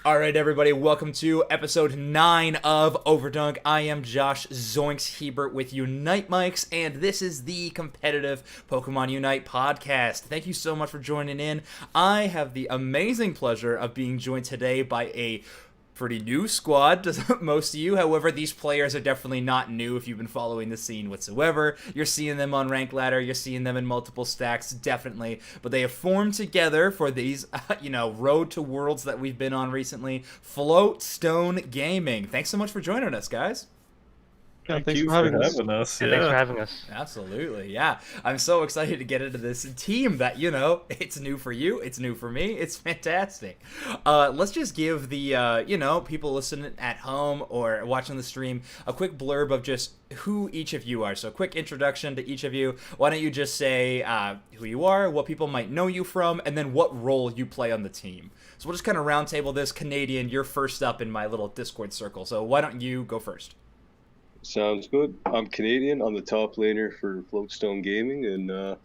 All right, everybody, welcome to episode 9 of Overdunk. I am Josh Zoinks Hebert with Unite Mics, and this is the competitive Pokemon Unite podcast. Thank you so much for joining in. I have the amazing pleasure of being joined today by a pretty new squad to most of you. However, these players are definitely not new if you've been following the scene whatsoever. You're seeing them on Rank Ladder, you're seeing them in multiple stacks, definitely. But they have formed together for these, Road to Worlds that we've been on recently. Floatstone Gaming. Thanks so much for joining us, guys. Yeah, Thank you for having us. Yeah, thanks for having us. Absolutely, yeah. I'm so excited to get into this team that, it's new for you, it's new for me, it's fantastic. Let's just give the, people listening at home or watching the stream a quick blurb of just who each of you are. So a quick introduction to each of you. Why don't you just say who you are, what people might know you from, and then what role you play on the team. So we'll just kind of roundtable this. Canadian, you're first up in my little Discord circle, so why don't you go first? Sounds good. I'm Canadian. I'm the top laner for Floatstone Gaming, and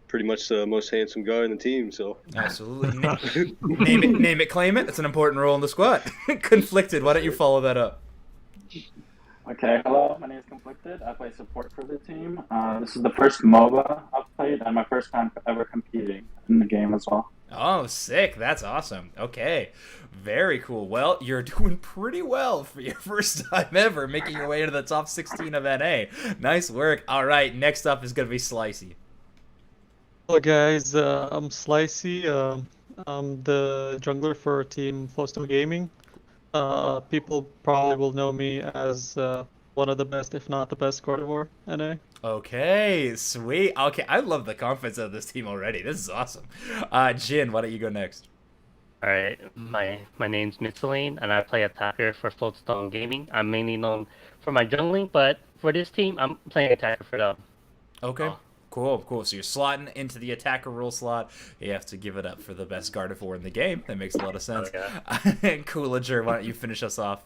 pretty much the most handsome guy in the team. So absolutely, name it, claim it. It's an important role in the squad. Conflicted. Why don't you follow that up? Okay, hello. My name is Conflicted. I play support for the team. This is the first MOBA I've played, and my first time ever competing in the game as well. Oh, sick. That's awesome. Okay. Very cool. Well, you're doing pretty well for your first time ever, making your way into the top 16 of NA. Nice work. All right, next up is going to be Slicey. Hello guys, I'm Slicey. I'm the jungler for Team Floatstone Gaming. People probably will know me as one of the best, if not the best, Gardevoir NA. Okay, sweet. Okay, I love the confidence of this team already. This is awesome. Jin, why don't you go next? Alright, my name's Mitsuline, and I play attacker for Floatstone Gaming. I'm mainly known for my jungling, but for this team, I'm playing attacker for them. Okay. Cool. So you're slotting into the attacker role slot. You have to give it up for the best Gardevoir in the game. That makes a lot of sense. And Coolager, why don't you finish us off?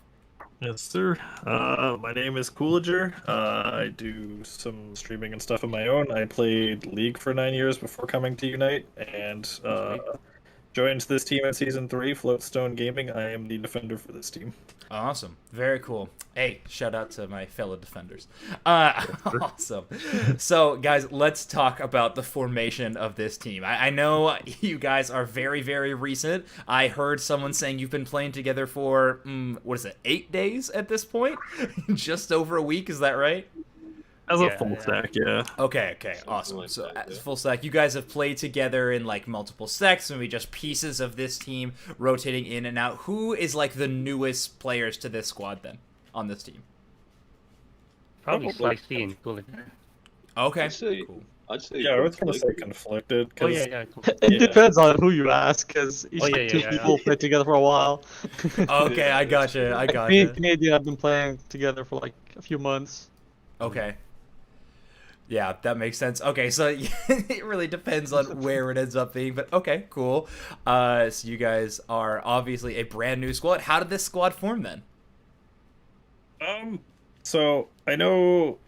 Yes, sir. My name is Coolager. I do some streaming and stuff of my own. I played League for 9 years before coming to Unite, and joined this team in Season 3, Floatstone Gaming. I am the defender for this team. Awesome. Very cool. Hey, shout out to my fellow defenders. Awesome. So, guys, let's talk about the formation of this team. I know you guys are very, very recent. I heard someone saying you've been playing together for, 8 days at this point? Just over a week, is that right? As a full stack, yeah. Okay, awesome. So as full stack, you guys have played together in like multiple stacks, maybe just pieces of this team rotating in and out. Who is like the newest players to this squad then on this team? Probably Slicey and Coolager. Okay. I'd say Yeah, I was gonna say conflicted. Oh Cause, yeah. It depends on who you ask, because each two yeah. people played together for a while. Okay, I gotcha. Me and Canadian have been playing together for like a few months. Okay. Yeah, that makes sense. Okay, so it really depends on where it ends up being, but okay, cool. So you guys are obviously a brand new squad. How did this squad form then? So I know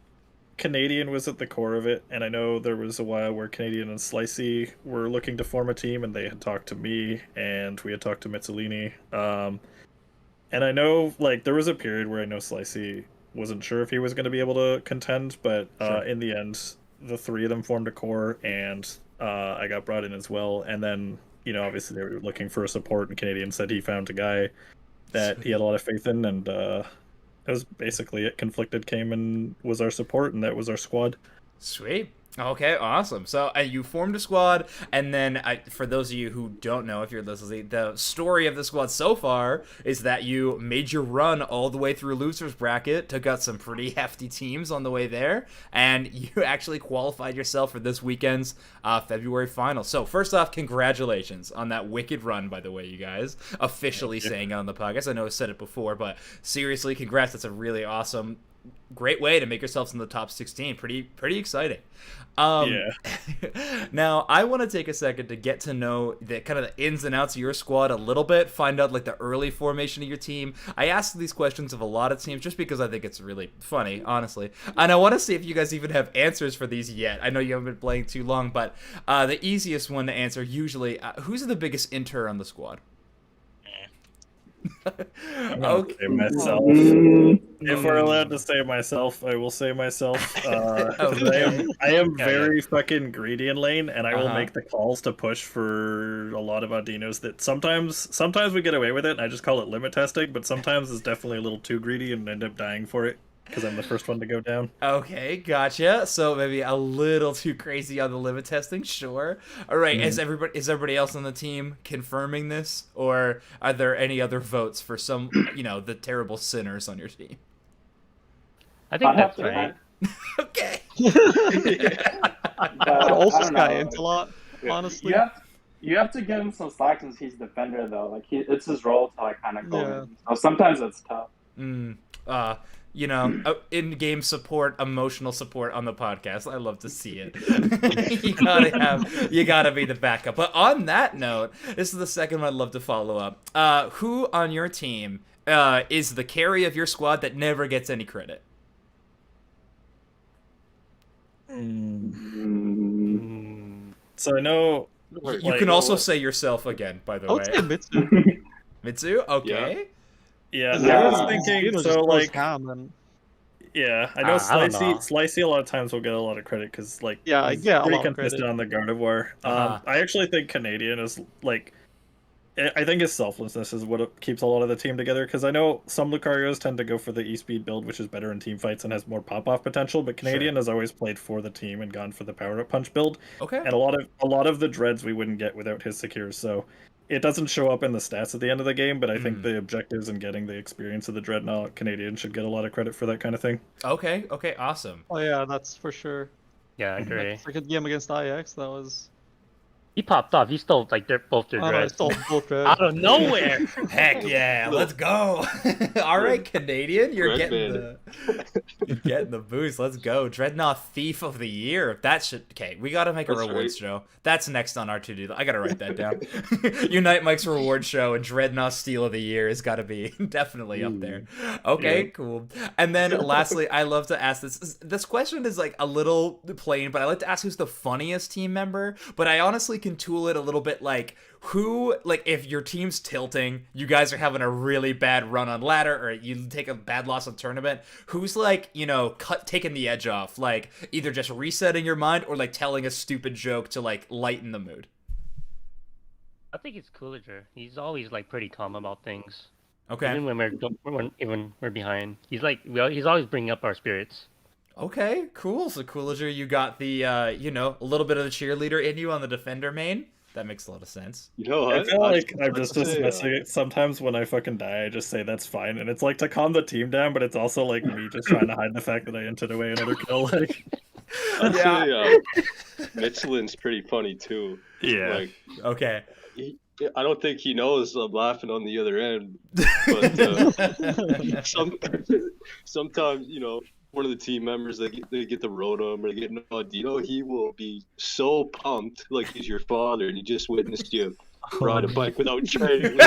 Canadian was at the core of it, and I know there was a while where Canadian and Slicey were looking to form a team, and they had talked to me, and we had talked to Mitsuline. And I know, like, there was a period where I know Slicey wasn't sure if he was going to be able to contend, but in the end, the three of them formed a core, and I got brought in as well. And then, obviously they were looking for a support, and Canadian said he found a guy that he had a lot of faith in, and that was basically it. Conflicted came and was our support, and that was our squad. Sweet. Okay, awesome. So you formed a squad, and then for those of you who don't know, if you're listening, the story of the squad so far is that you made your run all the way through losers bracket, took out some pretty hefty teams on the way there, and you actually qualified yourself for this weekend's February final. So first off, congratulations on that wicked run, by the way, you guys. Officially saying it on the podcast. I know I said it before, but seriously, congrats. That's a really awesome, great way to make yourselves in the top 16. Pretty exciting. Now I want to take a second to get to know the kind of the ins and outs of your squad a little bit, find out like the early formation of your team. I ask these questions of a lot of teams just because I think it's really funny, honestly, and I want to see if you guys even have answers for these yet. I know you haven't been playing too long, but the easiest one to answer usually, who's the biggest inter on the squad? I'm gonna Okay. say myself. Mm, If we're allowed to say myself, I will say myself. 'Cause Okay. I am Yeah, very fucking greedy in lane, and I will Uh-huh. make the calls to push for a lot of Audinos that sometimes we get away with it, and I just call it limit testing, but sometimes it's definitely a little too greedy and end up dying for it because I'm the first one to go down. Okay, gotcha. So maybe a little too crazy on the limit testing, sure. All right, is everybody else on the team confirming this, or are there any other votes for some, the terrible sinners on your team? I think I'd have that's to right. Okay. But I'd also I don't Sky know. Int a lot, honestly. You have to give him some slack since he's defender though. Like it's his role to like kind of go Yeah. in. So sometimes it's tough. In-game support, emotional support on the podcast. I love to see it. you gotta be the backup. But on that note, this is the second one I'd love to follow up. Who on your team is the carry of your squad that never gets any credit? Mm. So I know You can also say yourself again, by the I way. would say Mitsu. Mitsu? Okay. yeah, Yeah. I was thinking Just so goes like ham and yeah, I know I don't know. Slicey a lot of times will get a lot of credit because like Yeah, I he's get a pretty lot of consistent credit. on the Gardevoir. Uh-huh. I actually think Canadian is like I think his selflessness is what keeps a lot of the team together because I know some Lucarios tend to go for the E-Speed build, which is better in team fights and has more pop-off potential, but Canadian has always played for the team and gone for the power-up punch build. Okay. And a lot of the dreads we wouldn't get without his secures, so it doesn't show up in the stats at the end of the game, but I think the objectives and getting the experience of the Dreadnought Canadian should get a lot of credit for that kind of thing. Okay, awesome. Oh yeah, that's for sure. Yeah, I agree. Freaking game against IX, that was. He popped off. He stole like both their I dreads stole both out of nowhere. Heck yeah, let's go. All right, Canadian, you're Red getting the boost. Let's go. Dreadnought Thief of the Year. That should we gotta make a That's rewards right. show. That's next on our to-do. I gotta write that down. Unite Mike's reward show and Dreadnought Steal of the Year has gotta be definitely up there. Okay, cool. And then lastly, I love to ask this. This question is like a little plain, but I like to ask who's the funniest team member. But I honestly can tool it a little bit like if your team's tilting, you guys are having a really bad run on ladder, or you take a bad loss on tournament, who's like, taking the edge off, like either just resetting your mind or like telling a stupid joke to like lighten the mood? I think it's Coolager. He's always like pretty calm about things. Okay. Even when we're behind, he's he's always bringing up our spirits. Okay, cool. So Coolager, you got the a little bit of the cheerleader in you on the defender main. That makes a lot of sense. You know I what? feel like I'm was just about to say, dismissing it. Sometimes when I fucking die, I just say that's fine, and it's like to calm the team down, but it's also like me just trying to hide the fact that I entered away another kill. Like, I'd say, Michelin's pretty funny too. yeah, Like, Okay. I don't think he knows I'm laughing on the other end, but sometimes one of the team members they get the rotom or they get nod. He will be so pumped like he's your father and he just witnessed you ride a bike without training.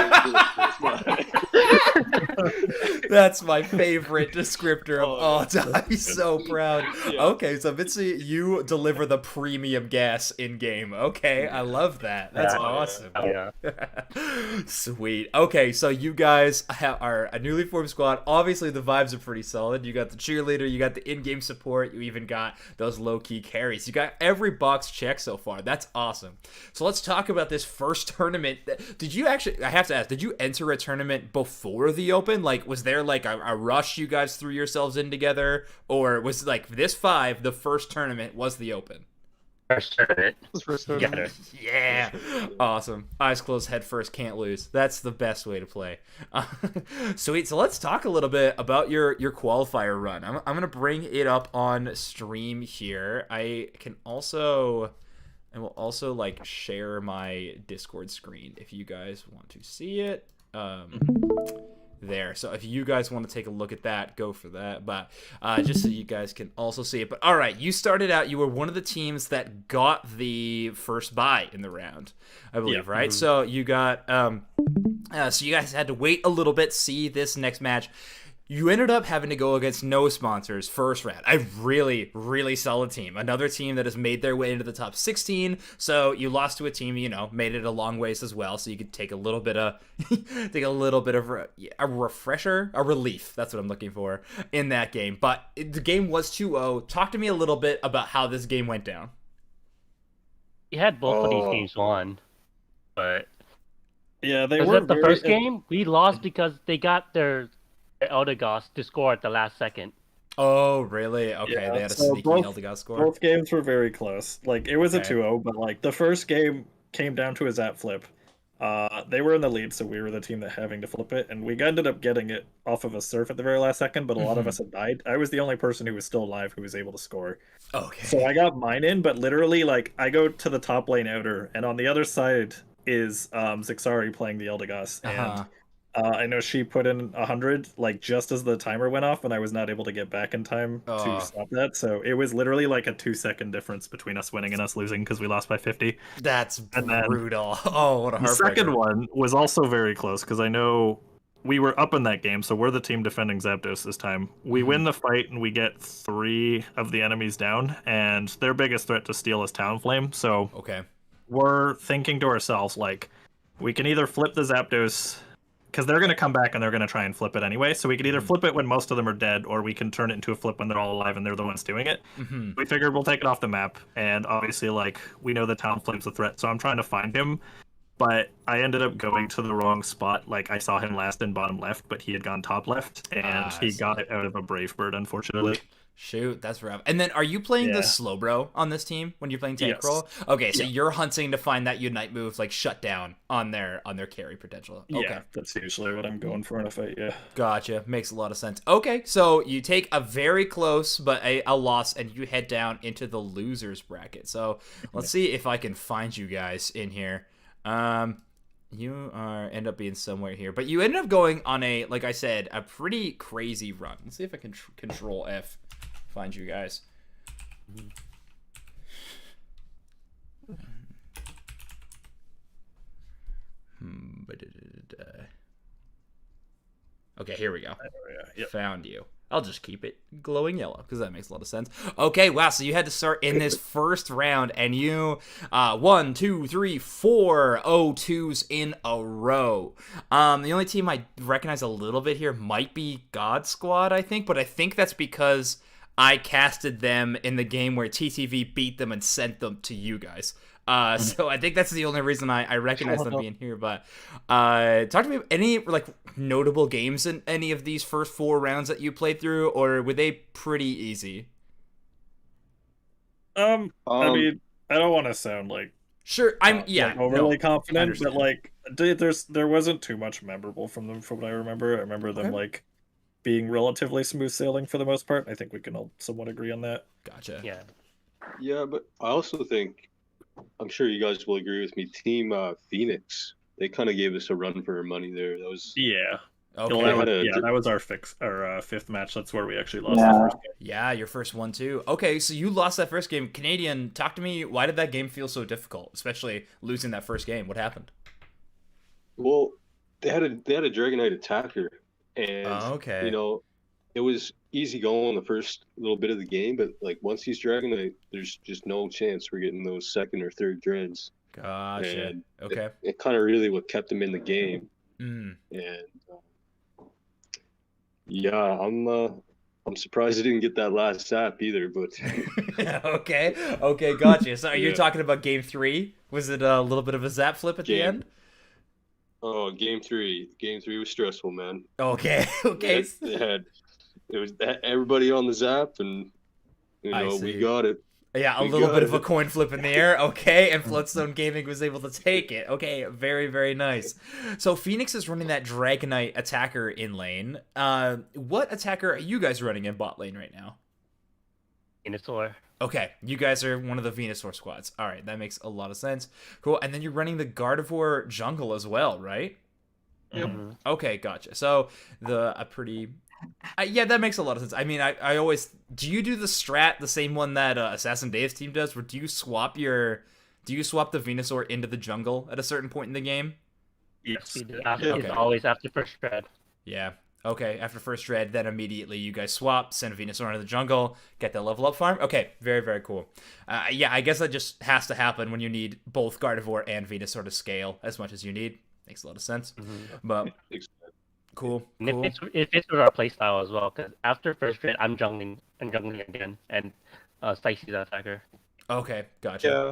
That's my favorite descriptor of all time. He's so proud. Yeah. Okay, so Mitzi, you deliver the premium gas in game. Okay, I love that. That's awesome. Yeah. Sweet. Okay, so you guys are a newly formed squad. Obviously, the vibes are pretty solid. You got the cheerleader, you got the in-game support, you even got those low-key carries. You got every box checked so far. That's awesome. So let's talk about this first tournament. Did you actually, I have to ask, did you enter a tournament before the Open? Like, was there like a rush you guys threw yourselves in together? Or was like this 5, the first tournament was the Open? First tournament. Yeah. Yeah. Awesome. Eyes closed, head first, can't lose. That's the best way to play. Sweet. So let's talk a little bit about your qualifier run. I'm going to bring it up on stream here. I will also like share my Discord screen if you guys want to see it. There. So if you guys want to take a look at that, go for that. But just so you guys can also see it. But all right, you started out, you were one of the teams that got the first bye in the round, I believe, right? Mm-hmm. So you got so you guys had to wait a little bit, see this next match. You ended up having to go against no sponsors first round. A really, really solid team. Another team that has made their way into the top 16. So you lost to a team, made it a long ways as well. So you could take a little bit of, a refresher, a relief. That's what I'm looking for in that game. But the game was 2-0. Talk to me a little bit about how this game went down. We had both of these games won, but Yeah, they was were it the first game? We lost because they got their Eldegoss to score at the last second. Oh, really? Okay, Yeah, they had a so sneaky both- Eldegoss score. Both games were very close. Like, it was a Okay. 2-0, but like the first game came down to a zap flip. They were in the lead, so we were the team that having to flip it, and we ended up getting it off of a surf at the very last second, but a lot of us had died. I was the only person who was still alive who was able to score. Okay. So I got mine in, but literally, like, I go to the top lane outer, and on the other side is Zixari playing the Eldegoss, and I know she put in 100, like, just as the timer went off, and I was not able to get back in time Oh. to stop that. So it was literally like a 2-second difference between us winning and us losing because we lost by 50. That's And then- brutal. Oh, what a The heartbreaker. second one was also very close because I know we were up in that game, so we're the team defending Zapdos this time. We win the fight and we get 3 of the enemies down, and their biggest threat to steal is Talonflame. So Okay. we're thinking to ourselves, like, we can either flip the Zapdos because they're going to come back and they're going to try and flip it anyway. So we could either flip it when most of them are dead, or we can turn it into a flip when they're all alive and they're the ones doing it. Mm-hmm. We figured we'll take it off the map, and obviously, like, we know the Talonflame's a threat, so I'm trying to find him. But I ended up going to the wrong spot. Like, I saw him last in bottom left, but he had gone top left, and I he see. got it out of a Brave Bird, unfortunately. Shoot, that's rough. And then are you playing Yeah. the slow bro on this team when you're playing tank Yes. roll? Okay, so Yeah. you're hunting to find that Unite move, like shut down on their carry potential. Okay. Yeah, that's usually what I'm going for in a fight, yeah. Gotcha. Makes a lot of sense. Okay, so you take a very close but a loss and you head down into the losers bracket. So let's see if I can find you guys in here. You end up being somewhere here, but you ended up going on a, like I said, a pretty crazy run. Let's see if I can control F, find you guys. Okay, here we go. Yep. Found you. I'll just keep it glowing yellow because that makes a lot of sense. Okay, wow. So you had to start in this first round, and you 1, 2, 3, 4 0-2s in a row. The only team I recognize a little bit here might be God Squad, I think, but I think that's because I casted them in the game where TTV beat them and sent them to you guys. So I think that's the only reason I recognize them being here. But talk to me about any like notable games in any of these first 4 rounds that you played through, or were they pretty easy? I mean, I don't want to sound like Sure, overly confident, understand. but like there wasn't too much memorable from them from what I remember. I remember them Okay. like being relatively smooth sailing for the most part. I think we can all somewhat agree on that. Gotcha. Yeah. Yeah, but I also think, I'm sure you guys will agree with me, Team Phoenix, they kind of gave us a run for our money there. That was Yeah. Okay. Well, had a- that was our fifth match. That's where we actually lost Yeah. the first game. Yeah, your first one too. Okay, so you lost that first game. Canadian, talk to me. Why did that game feel so difficult, especially losing that first game? What happened? well, they had a Dragonite attacker, and Okay. you know, it was easy going the first little bit of the game, but like once he's Dragonite, there's just no chance we're getting those second or third dreads. Gotcha. And Okay. It kind of really what kept him in the game, Mm. and yeah, I'm surprised I didn't get that last sap either, but Okay, gotcha. So you're Yeah. talking about game 3? Was it a little bit of a zap flip at the Game- end? oh, game three was stressful, man. Okay, okay. It was everybody on the zap, and you I know see. we got it. Yeah, a We little got bit of a it. coin flip in the air. Okay, and Floodstone Gaming was able to take it. Okay, very, very nice. So Phoenix is running that Dragonite attacker in lane. What attacker are you guys running in bot lane right now? Venusaur. Okay, you guys are one of the Venusaur squads. All right, that makes a lot of sense. Cool, and then you're running the Gardevoir jungle as well, right? Yep. Mhm. Okay, gotcha. So yeah, that makes a lot of sense. I mean, I always, do you do the strat, the same one that Assassin Dave's team does, where do you swap the Venusaur into the jungle at a certain point in the game? Yes. We do. After, Okay. It's always after first shred. Yeah. Okay, after first dread, then immediately you guys swap, send Venusaur into the jungle, get that level up farm. Okay, very, very cool. Yeah, I guess that just has to happen when you need both Gardevoir and Venusaur to scale as much as you need. Makes a lot of sense. But cool, And cool. it fits with our playstyle as well, because after first dread, I'm jungling again, and Slicey's the attacker. Okay, gotcha. Yeah.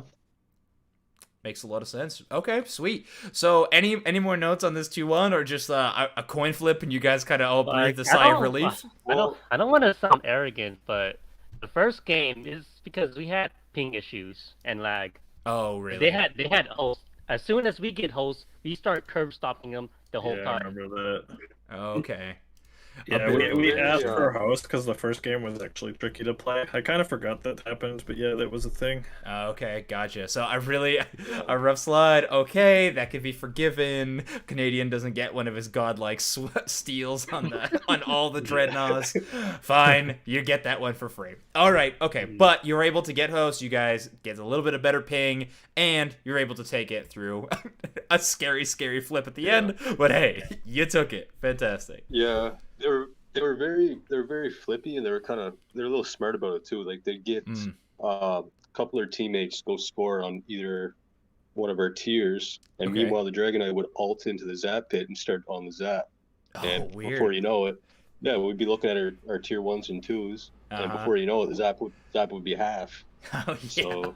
Makes a lot of sense. Okay, sweet. So, any more notes on this 2-1, or just a coin flip, and you guys kind of all breathe a sigh of relief? I don't want to sound arrogant, but the first game is because we had ping issues and lag. Oh, really? They had hosts. As soon as we get hosts, we start curve stopping them the whole I time. remember that. Okay. Yeah, we asked for a host because the first game was actually tricky to play. I kind of forgot that happened, but yeah, that was a thing. Okay, gotcha. So a rough slide. Okay, that could be forgiven. Canadian doesn't get one of his godlike steals on all the dreadnoughts. Fine, you get that one for free. All right, okay, but you're able to get host. You guys get a little bit of better ping, and you're able to take it through a scary flip at the end. But hey, you took it. Fantastic. Yeah, they were very flippy, and they were a little smart about it too. Like they'd get a couple of their teammates go score on either one of our tiers, and Okay. meanwhile the Dragonite would ult into the Zap pit and start on the Zap. Oh, And weird. before you know it, yeah, we'd be looking at our tier 1s and 2s, and before you know it, the Zap would be half. Oh, yeah. So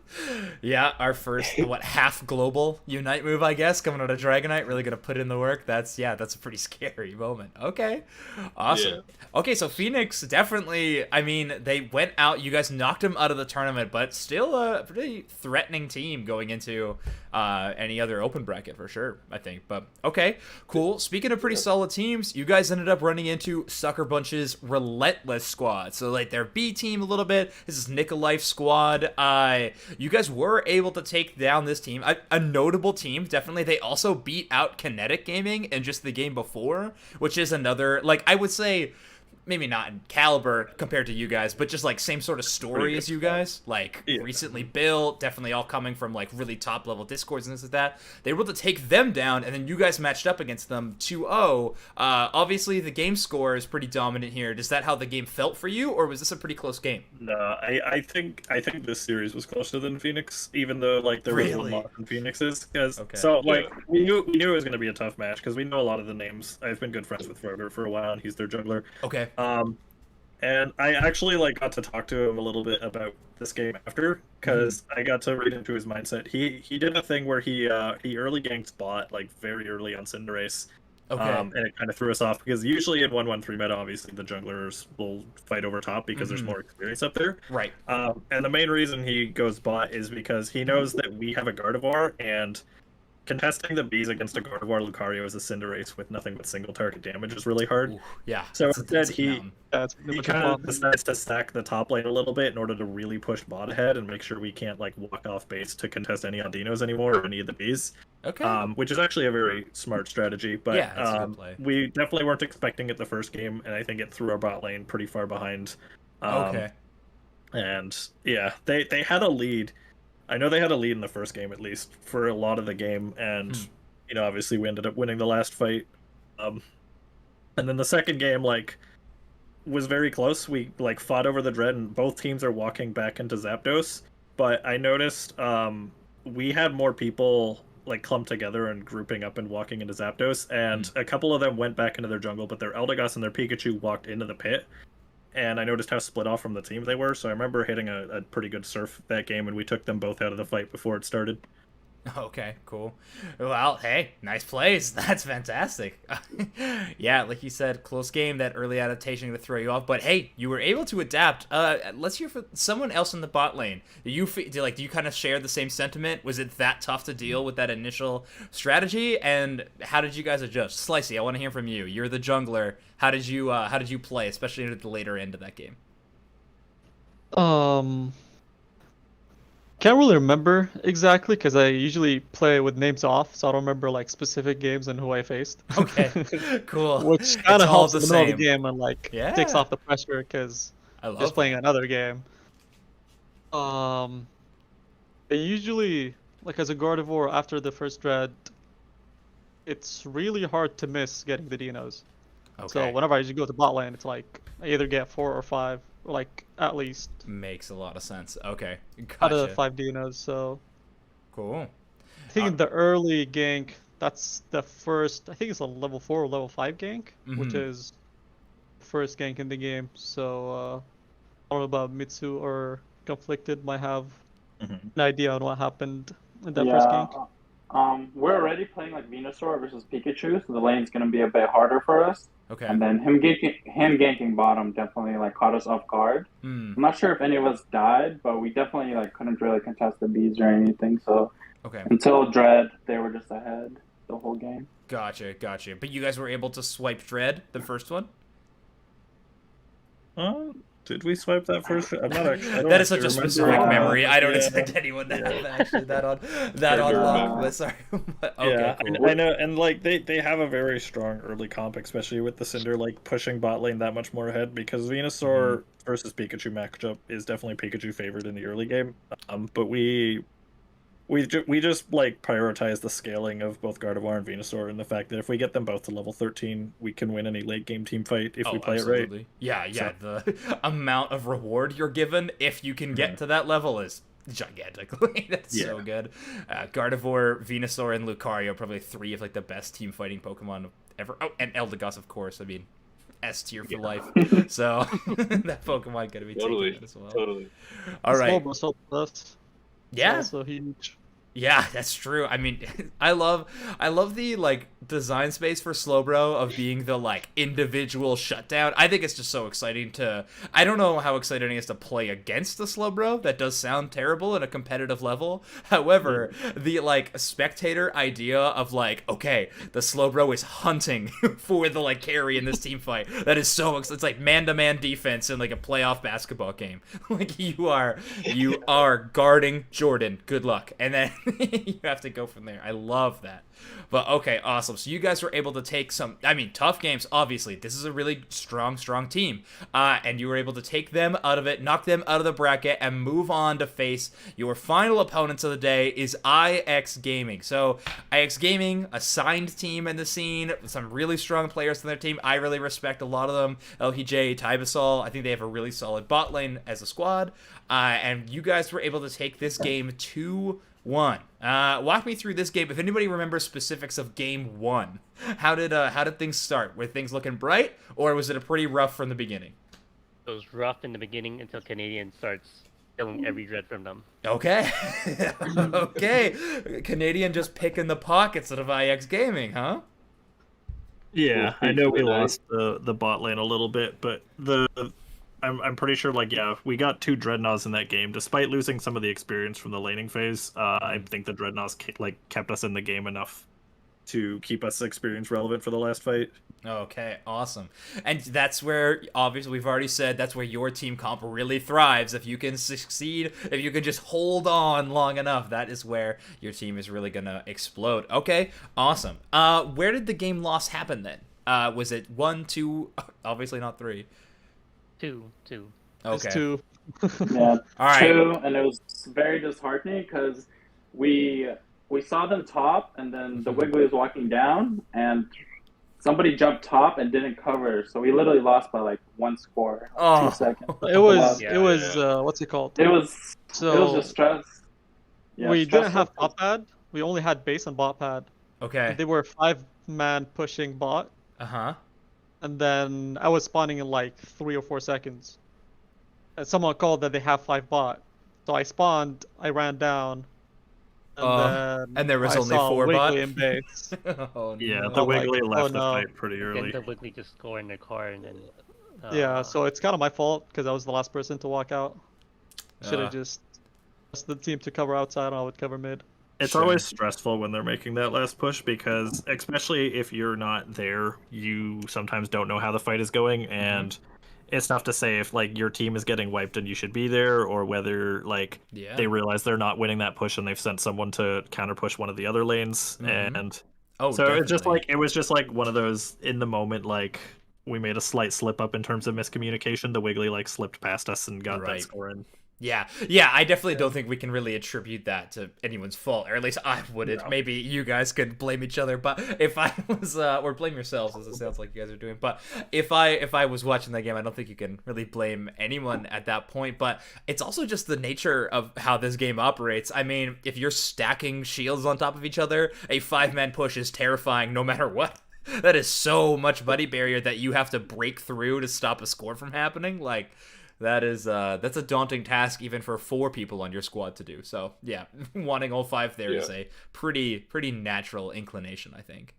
Yeah, our first half global unite move, I guess, coming out of Dragonite, really gonna put in the work. That's a pretty scary moment. Okay, awesome. Yeah. Okay, so Phoenix definitely. I mean, they went out. You guys knocked them out of the tournament, but still a pretty threatening team going into any other open bracket for sure, I think. But okay, cool. Speaking of pretty solid teams, you guys ended up running into Sucker Bunch's Relentless squad. So like their B team a little bit. This is Nicolife squad. You guys were able to take down this team. A notable team, definitely. They also beat out Kinetic Gaming in just the game before, which is another, like, I would say, maybe not in caliber compared to you guys, but just like same sort of story as you guys, like recently built, definitely all coming from like really top level discords and this and that. They were able to take them down, and then you guys matched up against them 2-0. Obviously the game score is pretty dominant here. Is that how the game felt for you, or was this a pretty close game? No, I think this series was closer than Phoenix, even though like there was Really? one lot in Phoenix's. Because Okay. so like we knew it was going to be a tough match because we know a lot of the names. I've been good friends with Froger for a while, and he's their jungler. Okay. And I actually like got to talk to him a little bit about this game after, because I got to read into his mindset. He did a thing where he early ganked bot like very early on Cinderace. Okay. And it kind of threw us off because usually in 1-1-3 meta, obviously the junglers will fight over top because there's more experience up there. Right. And the main reason he goes bot is because he knows that we have a Gardevoir, and contesting the Bees against a Gardevoir Lucario as a Cinderace with nothing but single target damage is really hard. Ooh, yeah. So that's instead a he mountain. That's he kind of decides to stack the top lane a little bit in order to really push bot ahead and make sure we can't like walk off base to contest any Aldinos anymore or any of the Bees. Okay. Which is actually a very smart strategy. But Yeah, that's a good play. we definitely weren't expecting it the first game, and I think it threw our bot lane pretty far behind. Okay. And yeah, they had a lead. I know they had a lead in the first game, at least for a lot of the game, and you know, obviously we ended up winning the last fight. And then the second game, like, was very close. We like fought over the dread, and both teams are walking back into Zapdos. But I noticed we had more people like clumped together and grouping up and walking into Zapdos, and a couple of them went back into their jungle, but their Eldegoss and their Pikachu walked into the pit. And I noticed how split off from the team they were, so I remember hitting a pretty good surf that game, and we took them both out of the fight before it started. Okay, cool. Well, hey, nice plays. That's fantastic. Yeah, like you said, close game, that early adaptation to throw you off. But hey, you were able to adapt. Let's hear from someone else in the bot lane. Do you kind of share the same sentiment? Was it that tough to deal with that initial strategy? And how did you guys adjust? Slicey, I want to hear from you. You're the jungler. How did you play, especially at the later end of that game? Can't really remember exactly because I usually play with names off, so I don't remember like specific games and who I faced. Okay, cool. Which kind It's of all helps the in the middle of same. the game and like takes Yeah. off the pressure because I love just that. playing another game. I usually like as a Gardevoir after the first dread, it's really hard to miss getting the Dinos. Okay. So whenever I usually go to bot lane, it's like I either get 4 or 5, like at least Makes a lot of sense. Okay, out of the gotcha. 5 Dinos. So Cool. I think in the early gank, that's the first. I think it's a level 4 or level 5 gank, which Mhm. is the first gank in the game. So I don't know about Mitsu or Conflicted might have Mhm. an idea on what happened in that first gank. We're already playing like Venusaur versus Pikachu, so the lane's gonna be a bit harder for us. Okay. And then him ganking bottom definitely like caught us off guard. Hmm. I'm not sure if any of us died, but we definitely like couldn't really contest the bees or anything. So Okay. until Dread, they were just ahead the whole game. Gotcha. But you guys were able to swipe Dread, the first one? Did we swipe that first? I'm not actually. I don't That is such actually a remember. specific memory. I don't Yeah. expect anyone to have actually that on Hard that to on lock. remember. But sorry. But, okay, Yeah, cool. I know, and like they have a very strong early comp, especially with the Cinder like pushing bot lane that much more ahead because Venusaur versus Pikachu matchup is definitely Pikachu favored in the early game. But we just like prioritize the scaling of both Gardevoir and Venusaur and the fact that if we get them both to level 13, we can win any late game team fight if we play it right. Yeah. So- The amount of reward you're given if you can get to that level is gigantic. That's so good. Gardevoir, Venusaur, and Lucario are probably 3 of like the best team fighting Pokemon ever. Oh, and Eldegoss, of course. I mean, S tier for life. So that Pokemon gotta be Totally. taken as well. Totally. All right. Slowbro still plus. Yeah. Also huge. Yeah, that's true. I mean, I love the like design space for Slowbro of being the like individual shutdown. I think it's just so exciting to. I don't know how exciting it is to play against the Slowbro. That does sound terrible at a competitive level. However, the like spectator idea of like, okay, the Slowbro is hunting for the like carry in this team fight. That is so. It's like man-to-man defense in like a playoff basketball game. Like you are guarding Jordan. Good luck, and then. You have to go from there. I love that. But okay, awesome. So you guys were able to take some, I mean, tough games, obviously. This is a really strong team. And you were able to take them out of it, knock them out of the bracket, and move on to face your final opponents of the day is IX Gaming. So IX Gaming, a signed team in the scene, some really strong players on their team. I really respect a lot of them. LPJ, Tybasol, I think they have a really solid bot lane as a squad. And you guys were able to take this game 2-1. Walk me through this game. If anybody remembers specifics of game 1, how did things start? Were things looking bright, or was it a pretty rough from the beginning? It was rough in the beginning until Canadian starts killing every dread from them. Okay. Okay. Canadian just picking the pockets out of IX Gaming, huh? Yeah, Cool. I know we Cool. lost the bot lane a little bit, but I'm pretty sure like we got 2 Dreadnoughts in that game despite losing some of the experience from the laning phase. I think the Dreadnoughts kept us in the game enough to keep us experience relevant for the last fight. Okay, awesome. And that's where, obviously, we've already said that's where your team comp really thrives. If you can succeed, if you can just hold on long enough, that is where your team is really going to explode. Okay, awesome. Where did the game loss happen then? Was it 1, 2, obviously not 3? 2. Okay. It's 2. Yeah, All right. 2, and it was very disheartening because we saw them top, and then the Wiggly was walking down, and somebody jumped top and didn't cover, so we literally lost by like 1 score, 2 seconds. It was Yeah, it was what's it called? It was So just stress. Yeah, we didn't stressful. have bot pad. We only had base and bot pad. Okay. They were 5-man pushing bot, Uh-huh. and then I was spawning in like 3 or 4 seconds. And someone called that they have 5 bot, so I spawned. I ran down. And there was I only saw 4 Wiggly bot? in base. Oh, Yeah, no. the I'm like, Wiggly oh, left the no. fight pretty Then early. the Wiggly just score in the car and then. Yeah, so it's kind of my fault because I was the last person to walk out. Should Uh. have just asked the team to cover outside, and I would cover mid. It's Sure. always stressful when they're making that last push because, especially if you're not there, you sometimes don't know how the fight is going, and it's tough to say if like your team is getting wiped and you should be there, or whether like Yeah. they realize they're not winning that push and they've sent someone to counter push one of the other lanes, and Oh, so it's just definitely. like it was just like one of those in the moment like we made a slight slip up in terms of miscommunication. The Wiggly like slipped past us and got Right. that score in. Yeah, I definitely don't think we can really attribute that to anyone's fault, or at least I wouldn't. No. Maybe you guys could blame each other, but if I was, or blame yourselves, as it sounds like you guys are doing. But if I was watching that game, I don't think you can really blame anyone at that point. But it's also just the nature of how this game operates. I mean, if you're stacking shields on top of each other, a 5-man push is terrifying no matter what. That is so much buddy barrier that you have to break through to stop a score from happening. Like, that's a daunting task even for 4 people on your squad to do. So yeah, wanting all 5 there is a pretty natural inclination, I think.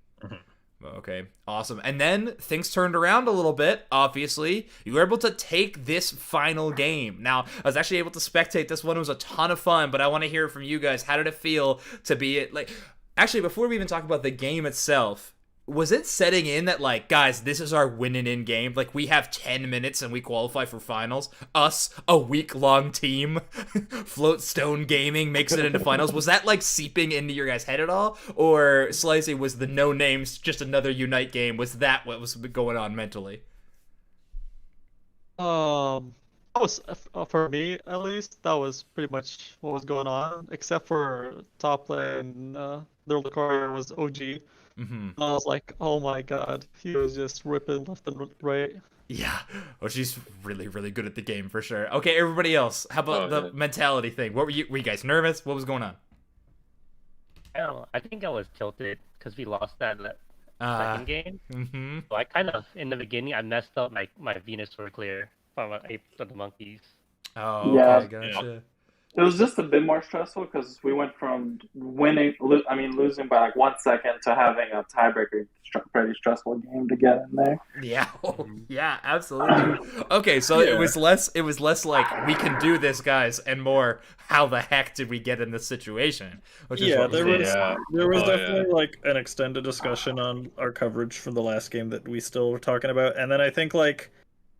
Okay, awesome. And then things turned around a little bit. Obviously, you were able to take this final game. Now, I was actually able to spectate this one. It was a ton of fun, but I want to hear from you guys. How did it feel to be like? Actually, before we even talk about the game itself, was it setting in that, like, guys, this is our winning in game? Like, we have 10 minutes and we qualify for finals. Us, a week-long team, Floatstone Gaming makes it into finals. Was that, like, seeping into your guys' head at all? Or, Slicey, was the no names just another Unite game? Was that what was going on mentally? That was for me at least. That was pretty much what was going on, except for top lane. The Lucario was OG. Mm-hmm. And I was like, oh my god, he was just ripping left and right. Yeah, well, she's really good at the game for sure. Okay, everybody else, how about the mentality thing? What were you guys nervous? What was going on? I don't know. I think I was tilted because we lost that second game. Mm-hmm. So I kind of, in the beginning, I messed up my Venusaur clear from Apes of the Monkeys. Oh, okay, Yeah. gotcha. It was just a bit more stressful because we went from losing by like 1 second to having a tiebreaker. Pretty stressful game to get in there. Yeah, yeah, absolutely. Okay, so it was less like we can do this, guys, and more how the heck did we get in this situation? Which is what there was Oh, definitely like an extended discussion on our coverage from the last game that we still were talking about, and then I think like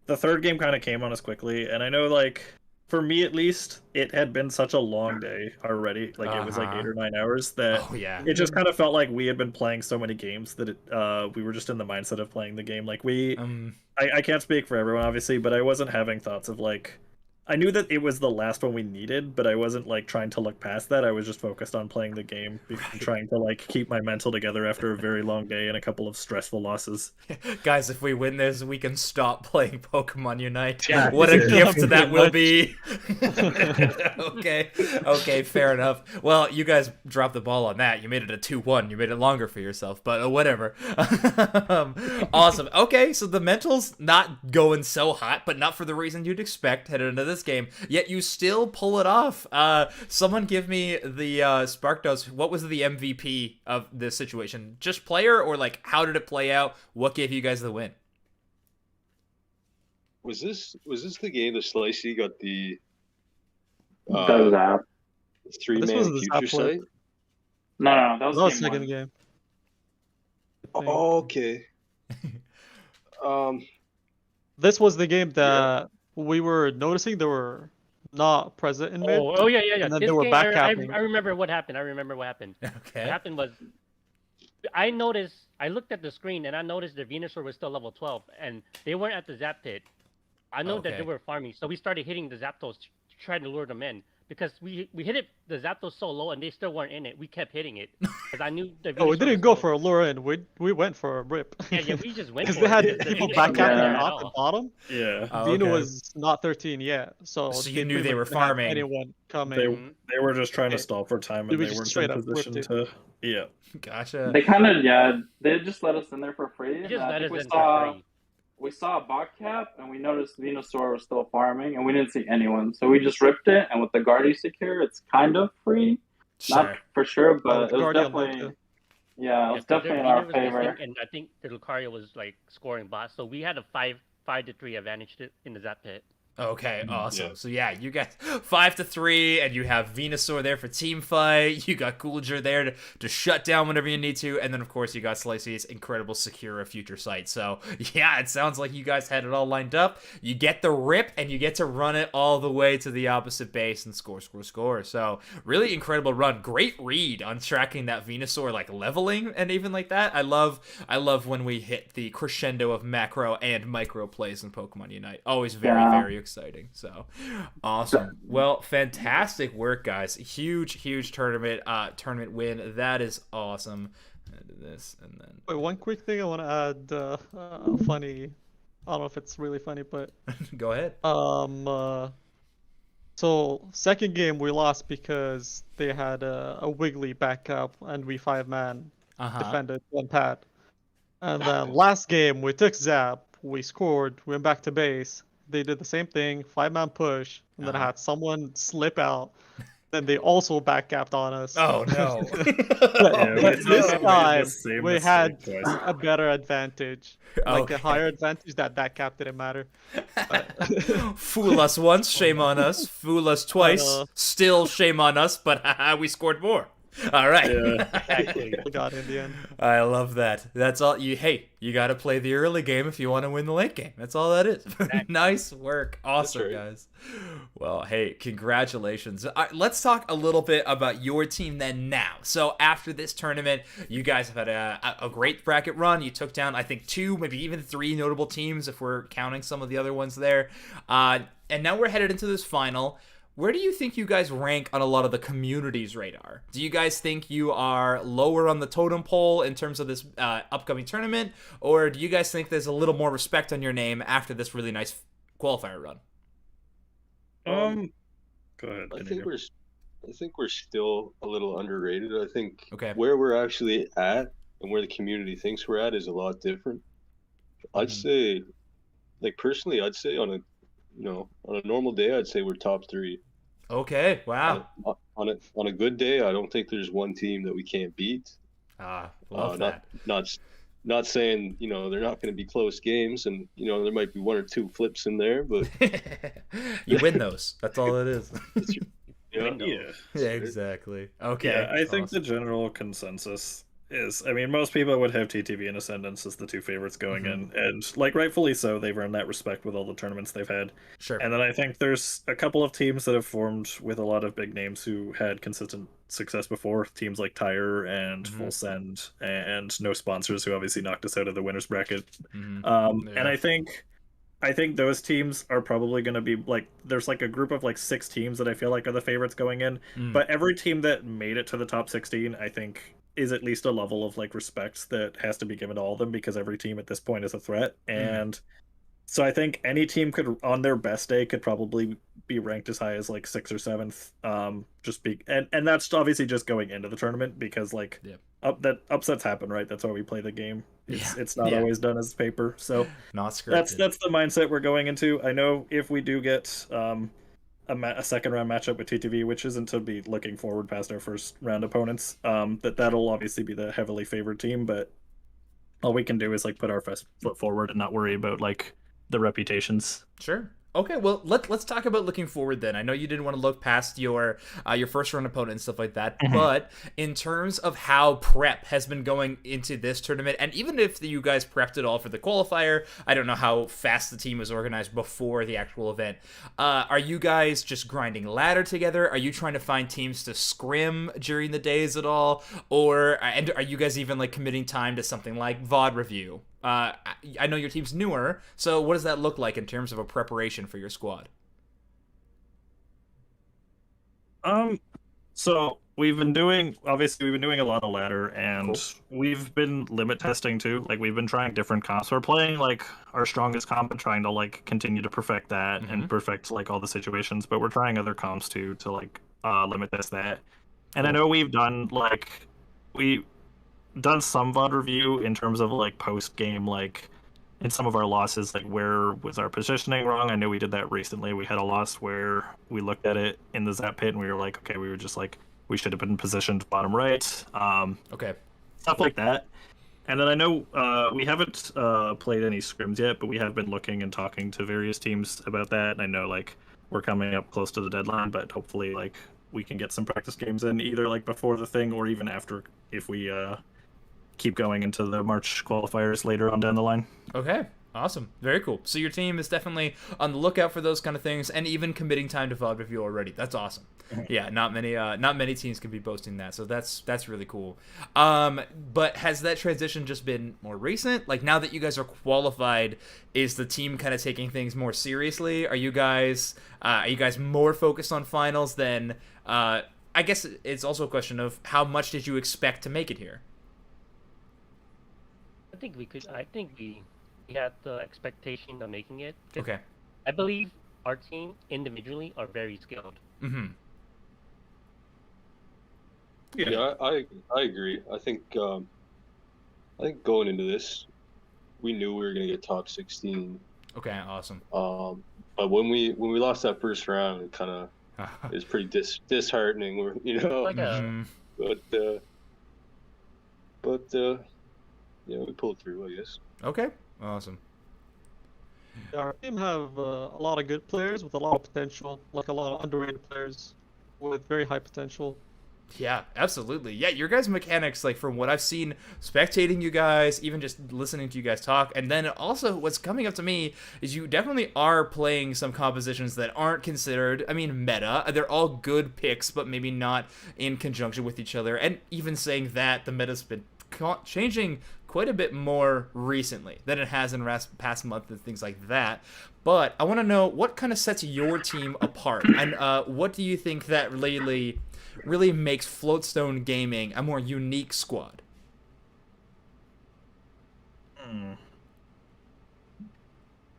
the third game kind of came on us quickly, and I know like for me at least, it had been such a long day already. Like it was like 8 or 9 hours that it just kind of felt like we had been playing so many games that we were just in the mindset of playing the game. Like I can't speak for everyone obviously, but I wasn't having thoughts of like, I knew that it was the last one we needed, but I wasn't like trying to look past that. I was just focused on playing the game, trying to like keep my mental together after a very long day and a couple of stressful losses. Guys, if we win this, we can stop playing Pokemon Unite. Yeah, what a gift that will be. Okay, fair enough. Well, you guys dropped the ball on that. You made it a 2-1. You made it longer for yourself, but whatever. Awesome. Okay, so the mental's not going so hot, but not for the reason you'd expect headed into this game, yet you still pull it off. Someone give me the Spark Dose. What was the MVP of this situation? Just player, or like how did it play out? What gave you guys the win? Was this the game that Slicey got the Zap. 3-man future sight? No, that was the game second one. game. Oh, okay. This was the game that we were noticing they were not present in mid. Oh yeah. And then This they were game, backcapping. I remember what happened. What Okay. happened was, I looked at the screen and I noticed the Venusaur was still level 12 and they weren't at the Zap pit. I know that Okay. they were farming, so we started hitting the Zapdos, trying to lure them in. Because we hit the Zapdos so low and they still weren't in it. We kept hitting it. Because I knew the Oh, we Venusaur didn't was go still- for a lure in. We went for a rip. Yeah, we just went Because for they it. had The people Venusaur back wasn't at there the at top all. and bottom. Yeah, Oh, Vino okay. was not 13 yet, so So you they knew pretty they were much didn't have farming. Anyone coming? they were just trying to stall for time, and We they just weren't straight in up position ripped to. Yeah. Gotcha. They kind of they just let us in there for free. They and just I let think us we in saw for free. we saw a bot cap and we noticed Venusaur was still farming and we didn't see anyone, so we just ripped it. And with the Guardy secure, it's kind of free, not for sure, but it was Guardian definitely too. yeah, it was definitely in our favor. And I think the Lucario was like scoring bots, so we had a 5-3 advantage in the Zap pit. Okay, awesome. Yeah. So yeah, you got 5-3, and you have Venusaur there for team fight. You got Coolidger there to shut down whenever you need to, and then of course you got Slicey's incredible secure of future sight. So yeah, it sounds like you guys had it all lined up. You get the rip, and you get to run it all the way to the opposite base and score. So really incredible run. Great read on tracking that Venusaur like leveling and even like that. I love when we hit the crescendo of macro and micro plays in Pokemon Unite. Always very exciting. So awesome. Well, fantastic work, guys. Huge tournament win. That is awesome. Do this and then Wait, one quick thing I want to add. Funny. I don't know if it's really funny, but go ahead. So second game we lost because they had a Wiggly backup and we 5-man defended one pad. And then last game we took Zap, we scored, we went back to base. They did the same thing, 5-man push, and then I had someone slip out. Then they also backcapped on us. Oh no! But this time we had twice. a better advantage, like a higher advantage that cap didn't matter. Fool us once, shame on us. Fool us twice, still shame on us. But we scored more. All right. Exactly. We got in the end. I love that. That's all you. Hey, you got to play the early game if you want to win the late game. That's all that is. Nice work. Awesome, right. guys. Well, hey, congratulations. Let's talk a little bit about your team then now. So after this tournament, you guys have had a great bracket run. You took down, I think, 2, maybe even 3 notable teams if we're counting some of the other ones there. And now we're headed into this final. Where do you think you guys rank on a lot of the community's radar? Do you guys think you are lower on the totem pole in terms of this upcoming tournament? Or do you guys think there's a little more respect on your name after this really nice qualifier run? Go ahead. I think we're still a little underrated. I think Okay. where we're actually at and where the community thinks we're at is a lot different. I'd say, like personally, I'd say on a normal day, I'd say we're top 3. Okay, wow. On a good day, I don't think there's one team that we can't beat. Love that. Not saying they're not going to be close games, and there might be 1 or 2 flips in there, but You win those. That's all it is. Yeah, exactly. Okay. Yeah, I think awesome. the general consensus is, I mean, most people would have TTV and Ascendance as the 2 favorites going in, and like rightfully so, they've earned that respect with all the tournaments they've had. Sure. And then I think there's a couple of teams that have formed with a lot of big names who had consistent success before. Teams like Tire and Full Send and No Sponsors, who obviously knocked us out of the winners bracket. And I think those teams are probably going to be like, there's like a group of like 6 teams that I feel like are the favorites going in. But every team that made it to the top 16, I think, is at least a level of like respect that has to be given to all of them, because every team at this point is a threat. And so I think any team could, on their best day, could probably be ranked as high as like 6th or 7th. And that's obviously just going into the tournament, because like that upsets happen, right? That's why we play the game. It's not always done as paper. So not scripted. That's the mindset we're going into. I know if we do get a second round matchup with TTV, which isn't to be looking forward past our first round opponents, that'll obviously be the heavily favored team, but all we can do is like put our best foot forward and not worry about like the reputations. Sure. Okay, well, let's talk about looking forward then. I know you didn't want to look past your first round opponent and stuff like that, but in terms of how prep has been going into this tournament, and even if you guys prepped it all for the qualifier, I don't know how fast the team was organized before the actual event. Are you guys just grinding ladder together? Are you trying to find teams to scrim during the days at all? And are you guys even like committing time to something like VOD review? I know your team's newer, so what does that look like in terms of a preparation for your squad? So we've been doing a lot of ladder, and we've been limit testing too. Like we've been trying different comps. We're playing like our strongest comp and trying to like continue to perfect that and perfect like all the situations, but we're trying other comps too to like limit test that. And I know we've done some VOD review in terms of like post game, like in some of our losses, like where was our positioning wrong. I know we did that recently. We had a loss where we looked at it in the Zap pit and we were like, okay, we were just like, we should have been positioned bottom right. Stuff like that. And then I know we haven't played any scrims yet, but we have been looking and talking to various teams about that. And I know like we're coming up close to the deadline, but hopefully like we can get some practice games in either like before the thing or even after, if we keep going into the March qualifiers later on down the line. Okay. Awesome. Very cool. So your team is definitely on the lookout for those kind of things, and even committing time to VOD review already. That's awesome. Yeah, not many teams can be boasting that. So that's really cool. But has that transition just been more recent? Like, now that you guys are qualified, is the team kind of taking things more seriously? Are you guys more focused on finals than? I guess it's also a question of how much did you expect to make it here? I think we had the expectation of making it. 'Cause Okay. I believe our team individually are very skilled. Mm-hmm. Yeah, I agree. I think going into this, we knew we were gonna get top 16. Okay. Awesome. But when we lost that first round, it kind of it was pretty disheartening. Like Mhm. But yeah, we pulled through, I guess. Okay. Awesome. Our team have a lot of good players with a lot of potential, like a lot of underrated players with very high potential. Yeah, absolutely. Yeah, your guys' mechanics, like from what I've seen, spectating you guys, even just listening to you guys talk, and then also what's coming up to me is you definitely are playing some compositions that aren't considered, meta. They're all good picks, but maybe not in conjunction with each other. And even saying that, the meta's been changing quite a bit more recently than it has in past month and things like that. But I want to know what kind of sets your team apart, and what do you think that really makes Floatstone Gaming a more unique squad?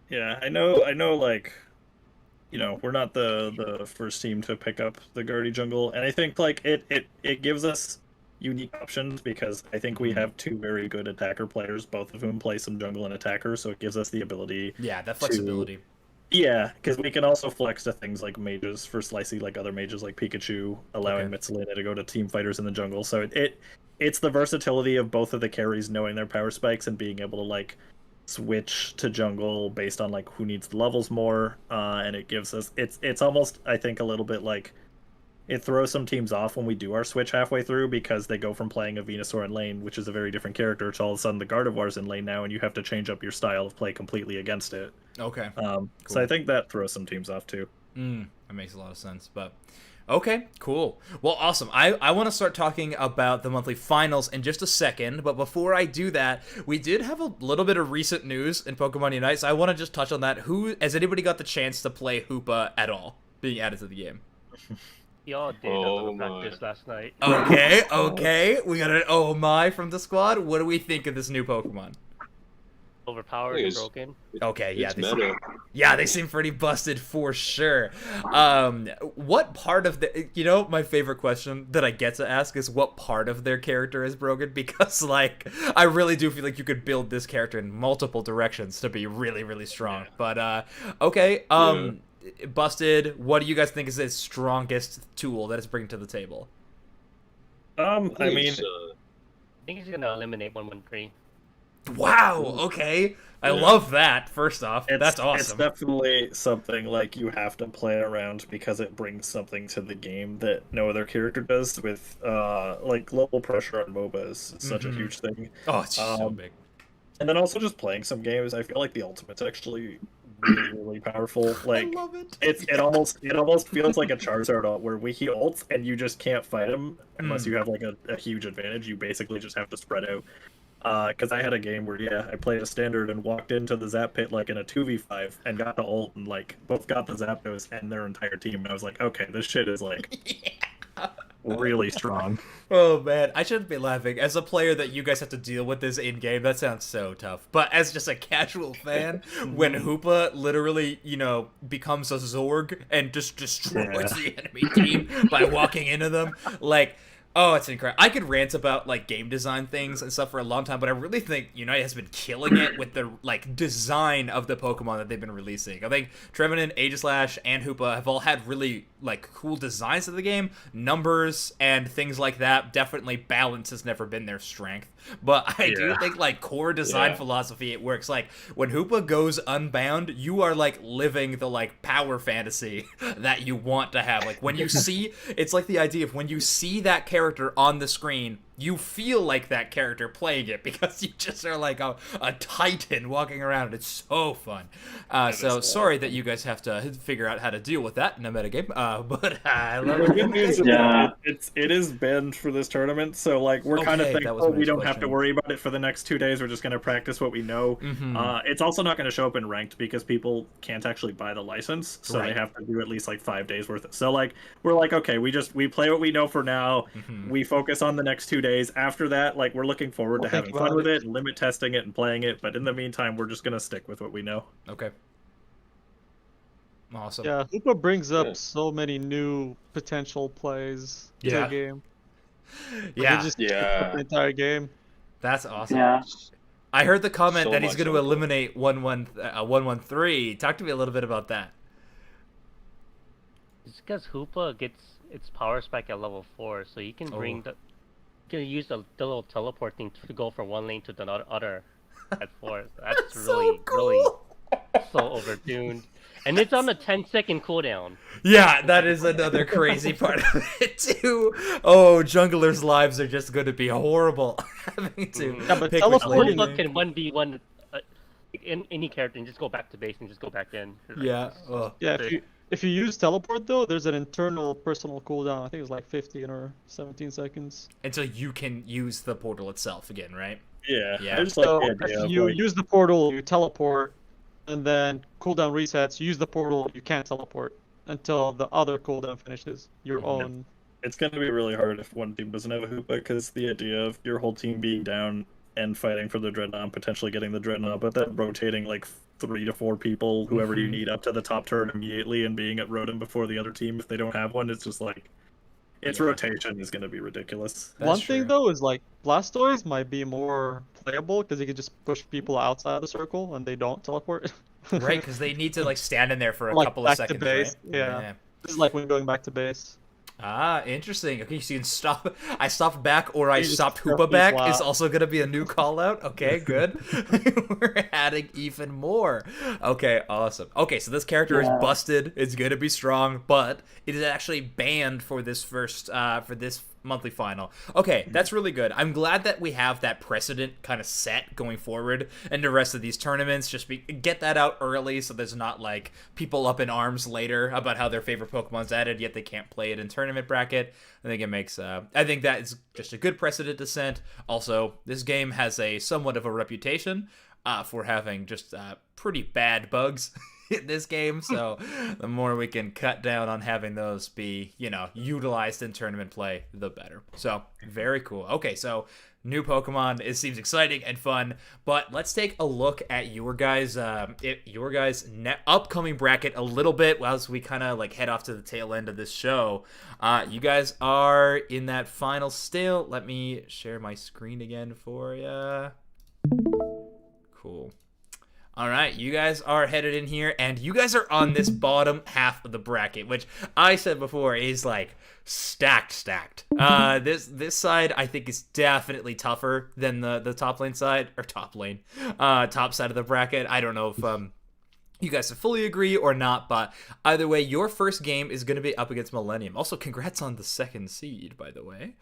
Yeah, I know, like, we're not the first team to pick up the Guardy jungle, and I think, like, it gives us unique options because I think we have two very good attacker players, both of whom play some jungle and attacker, so it gives us the ability. Yeah, that flexibility. Yeah, because we can also flex to things like mages for Slicey, like other mages like Pikachu, allowing Mitzelina to go to team fighters in the jungle. So it's the versatility of both of the carries knowing their power spikes and being able to like switch to jungle based on like who needs the levels more. And it gives us it's almost, I think, a little bit like it throws some teams off when we do our switch halfway through because they go from playing a Venusaur in lane, which is a very different character, to all of a sudden the Gardevoir's in lane now, and you have to change up your style of play completely against it. Okay. So I think that throws some teams off too. That makes a lot of sense. But okay, cool. Well, awesome. I want to start talking about the monthly finals in just a second, but before I do that, we did have a little bit of recent news in Pokemon Unite, so I want to just touch on that. Has anybody got the chance to play Hoopa at all, being added to the game? Y'all did Oh on the practice last night. Okay. We got an oh my from the squad. What do we think of this new Pokemon? Overpowered and broken. Okay, yeah, It's they seem pretty busted for sure. What part of my favorite question that I get to ask is what part of their character is broken? Because like I really do feel like you could build this character in multiple directions to be really, really strong. Yeah. But busted. What do you guys think is its strongest tool that it's bringing to the table? I mean, I think he's gonna eliminate 113. Wow. Okay. I love that. First off, that's awesome. It's definitely something like you have to play around because it brings something to the game that no other character does. With like global pressure on MOBA is such a huge thing. Oh, it's so big. And then also just playing some games, I feel like the ultimate's actually really, really powerful. Like I love it. it almost feels like a Charizard ult where he ults and you just can't fight him unless you have like a huge advantage. You basically just have to spread out. Because I had a game where I played a standard and walked into the Zap pit like in a 2v5 and got the ult and like both got the Zapdos and their entire team, and I was like, okay, this shit is like really strong. Oh man, I shouldn't be laughing. As a player that you guys have to deal with this in game, that sounds so tough. But as just a casual fan, when Hoopa literally, becomes a Zorg and just destroys the enemy team by walking into them, like, oh, it's incredible. I could rant about like game design things and stuff for a long time, but I really think Unite has been killing it with the like design of the Pokemon that they've been releasing. I think Trevenant, Aegislash, and Hoopa have all had really like cool designs of the game. Numbers and things like that. Definitely balance has never been their strength. But I do think like core design philosophy, it works. Like when Hoopa goes unbound, you are like living the like power fantasy that you want to have. Like when you see, it's like the idea of when you see that character on the screen, you feel like that character playing it because you just are like a titan walking around. It's so fun. So sorry that you guys have to figure out how to deal with that in a metagame. But I love The good news is Yeah. it is banned for this tournament, so like we're kind of Okay, that was thankful my we next don't have to question. worry about it for the next 2 days. We're just going to practice what we know. It's also not going to show up in ranked because people can't actually buy the license, so Right. they have to do at least like 5 days worth. So like we're like, okay, we play what we know for now. We focus on the next 2 days. After that, like we're looking forward We'll to think having fun about with it. it and limit testing it and playing it. But in the meantime, we're just going to stick with what we know. Okay. Awesome. Yeah, Hoopa brings up Yeah. so many new potential plays to Yeah. the game. Like, Yeah, it just Yeah. the entire game. that's awesome. Yeah. I heard the comment So that he's much going to info. eliminate 113. Talk to me a little bit about that. It's because Hoopa gets its power spike at level 4, so you can bring Oh. you can use the little teleport thing to go from one lane to the other at 4. That's So really cool. so overtuned. And it's on a 10-second cooldown. Yeah, that is another crazy part of it too. Oh, junglers' lives are just going to be horrible having to Yeah, but pick which teleporting- lane. Hoopa can 1v1 in any character and just go back to base and just go back in. Yeah. Oh. Yeah, if you use teleport though, there's an internal personal cooldown. I think it's like 15 or 17 seconds. And so you can use the portal itself again, right? Yeah, Yeah. I just like So the idea if of, you like, use the portal, you teleport, and then cooldown resets. You use the portal, you can't teleport until the other cooldown finishes. Your Mhm. own. it's going to be really hard if one team doesn't have a Hoopa, because the idea of your whole team being down and fighting for the Dreadnought, potentially getting the Dreadnought, but then rotating like 3 to 4 people, whoever you Mhm. need, up to the top turret immediately and being at Rotom before the other team if they don't have one. It's just like, its Yeah. rotation is going to be ridiculous. That's One true. thing though is like Blastoise might be more playable because you can just push people outside the circle and they don't teleport. Right, because they need to like stand in there for a Like, couple of back to seconds, base, right? yeah. This is like when going back to base. Ah, interesting. Okay, so you can stop. I stopped back, or I You just stopped throw Hoopa back people is out. also going to be a new call out. Okay, good. We're adding even more. Okay, awesome. Okay, so this character is Yeah. busted. It's going to be strong, but it is actually banned for this for this monthly final. Okay, that's really good. I'm glad that we have that precedent kind of set going forward and the rest of these tournaments. Get that out early so there's not like people up in arms later about how their favorite Pokemon's added yet they can't play it in tournament bracket. I think it makes I think that is just a good precedent to set. Also, this game has a somewhat of a reputation for having just pretty bad bugs in this game, so the more we can cut down on having those be, utilized in tournament play, the better. So, very cool. Okay, so new Pokemon, it seems exciting and fun, but let's take a look at your guys' upcoming bracket a little bit as we kind of like head off to the tail end of this show. You guys are in that final still. Let me share my screen again for ya. Cool. All right, you guys are headed in here, and you guys are on this bottom half of the bracket, which I said before is like stacked. This side I think is definitely tougher than the top side of the bracket. I don't know if you guys fully agree or not, but either way, your first game is going to be up against Millennium. Also, congrats on the 2nd seed, by the way.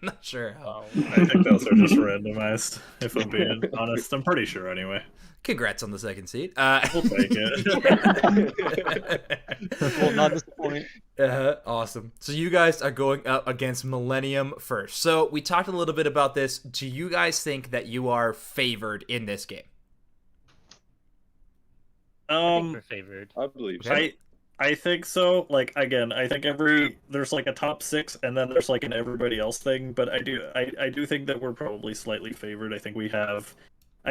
Not sure how. I think those are just randomized, if I'm being honest. I'm pretty sure anyway. Congrats on the 2nd seed. We'll take it. Will not disappoint. Awesome. So you guys are going up against Millennium first. So we talked a little bit about this. Do you guys think that you are favored in this game? I think we're favored. I believe so. Okay. I think so. Like, again, I think there's like a top 6 and then there's like an everybody else thing, but I do think that we're probably slightly favored. I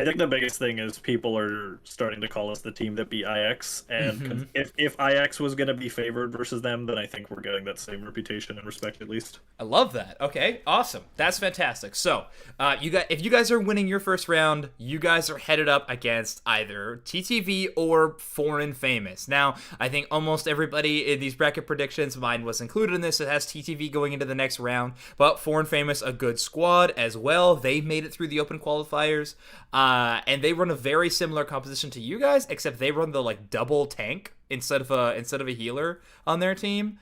think the biggest thing is people are starting to call us the team that beat IX, and if IX was going to be favored versus them, then I think we're getting that same reputation and respect at least. I love that. Okay, awesome. That's fantastic. So, if you guys are winning your first round, you guys are headed up against either TTV or Foreign Famous. Now, I think almost everybody in these bracket predictions, mine was included in this, it has TTV going into the next round, but Foreign Famous, a good squad as well. They made it through the open qualifiers, and they run a very similar composition to you guys, except they run the like double tank instead of a healer on their team,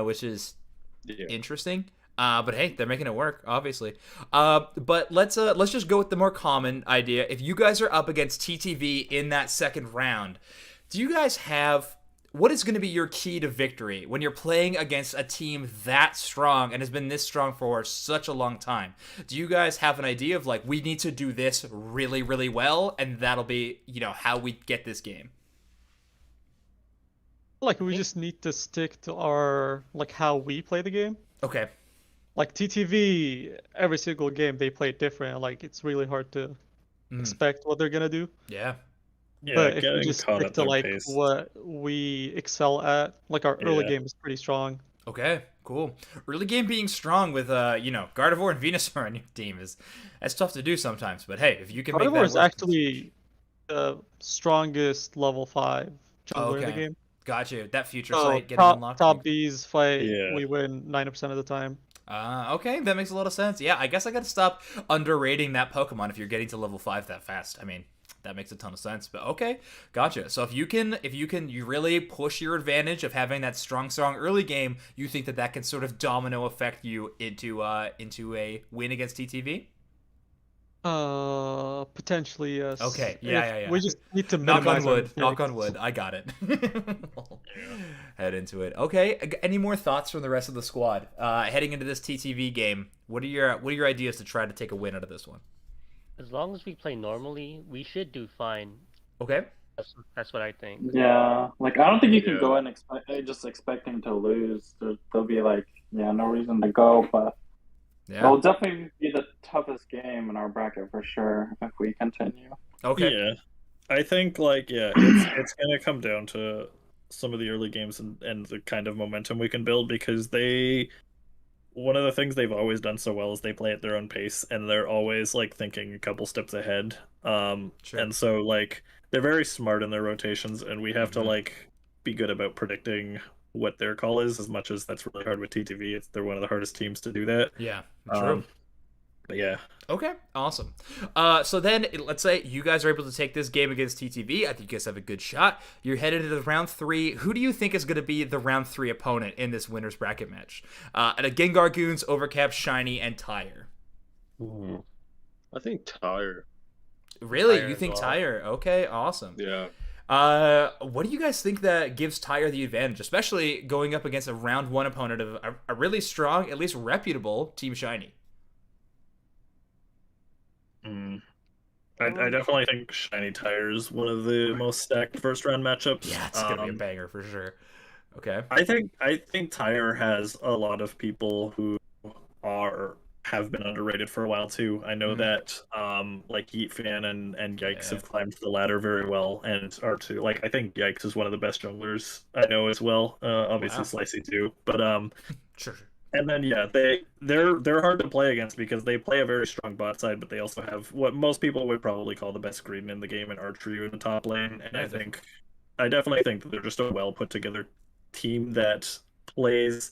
which is interesting. But hey, they're making it work, obviously. But let's just go with the more common idea. If you guys are up against TTV in that second round, do you guys have what is going to be your key to victory when you're playing against a team that strong and has been this strong for such a long time? Do you guys have an idea of like, we need to do this really, really well, and that'll be, how we get this game? Like, we just need to stick to our, like, how we play the game. Okay. Like, TTV, every single game they play different. Like, it's really hard to expect what they're gonna do. Yeah. Yeah, But if we getting just caught stick at to, their like, pace. what we excel at, like, our early Yeah. game is pretty strong. Okay, cool. Early game being strong with Gardevoir and Venusaur on your team that's tough to do sometimes. But hey, if you can make Gardevoir that is work, actually the strongest level 5 jungler in the okay. game. Gotcha. That future So sight getting unlocked. top B's fight, Yeah. we win 90% of the time. Okay, that makes a lot of sense. Yeah, I guess I gotta stop underrating that Pokemon if you're getting to level 5 that fast. I mean, that makes a ton of sense. But okay, gotcha. So if you really push your advantage of having that strong early game, you think that can sort of domino affect you into a win against TTV? Potentially, yes. Okay, yeah. We just need to Knock minimize on our wood. mistakes. Knock on wood. I got it. Head into it. Okay. Any more thoughts from the rest of the squad heading into this TTV game? What are your ideas to try to take a win out of this one? As long as we play normally, we should do fine. Okay. That's what I think. Yeah, like I don't think you can Yeah. go in just expecting to lose. There'll be like, no reason to go, but Yeah. it'll definitely be the toughest game in our bracket for sure if we continue. Okay. Yeah, I think it's gonna come down to some of the early games and the kind of momentum we can build because one of the things they've always done so well is they play at their own pace and they're always like thinking a couple steps ahead. Sure. And so like they're very smart in their rotations and we have to like be good about predicting what their call is as much as that's really hard with TTV. They're one of the hardest teams to do that. Yeah. True. But yeah. Okay, awesome. So then, let's say you guys are able to take this game against TTV. I think you guys have a good shot. You're headed into round 3. Who do you think is going to be the round 3 opponent in this winner's bracket match? And a Gengar Goons, Overcap, Shiny, and Tire. I think Tire. Really? Tire You as think well. Tire? Okay, awesome. Yeah. What do you guys think that gives Tire the advantage, especially going up against a round 1 opponent of a really strong, at least reputable Team Shiny? I definitely think Shiny Tire is one of the most stacked first round matchups. Yeah, it's gonna be a banger for sure. Okay. I think Tire has a lot of people who have been underrated for a while too. I know that like Heat Fan and Yikes have climbed the ladder very well and R2. Like I think Yikes is one of the best junglers I know as well. Obviously Slicey too. But Sure. and then they're hard to play against because they play a very strong bot side, but they also have what most people would probably call the best green in the game in Archery in the top lane. And I definitely think that they're just a well put together team that plays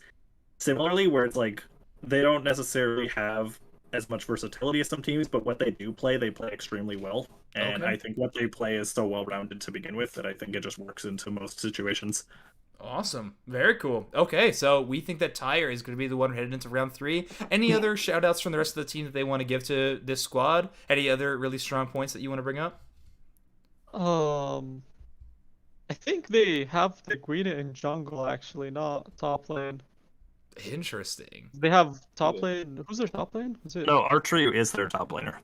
similarly, where it's like they don't necessarily have as much versatility as some teams, but what they do play, they play extremely well. And Okay. I think what they play is so well rounded to begin with that I think it just works into most situations. Awesome. Very cool. Okay, so we think that Tire is going to be the one headed into round 3. Any other shout outs from the rest of the team that they want to give to this squad? Any other really strong points that you want to bring up? I think they have the green in jungle actually, not top lane. Interesting. They have top lane. Who's their top lane? Is it? No, Archery is their top laner.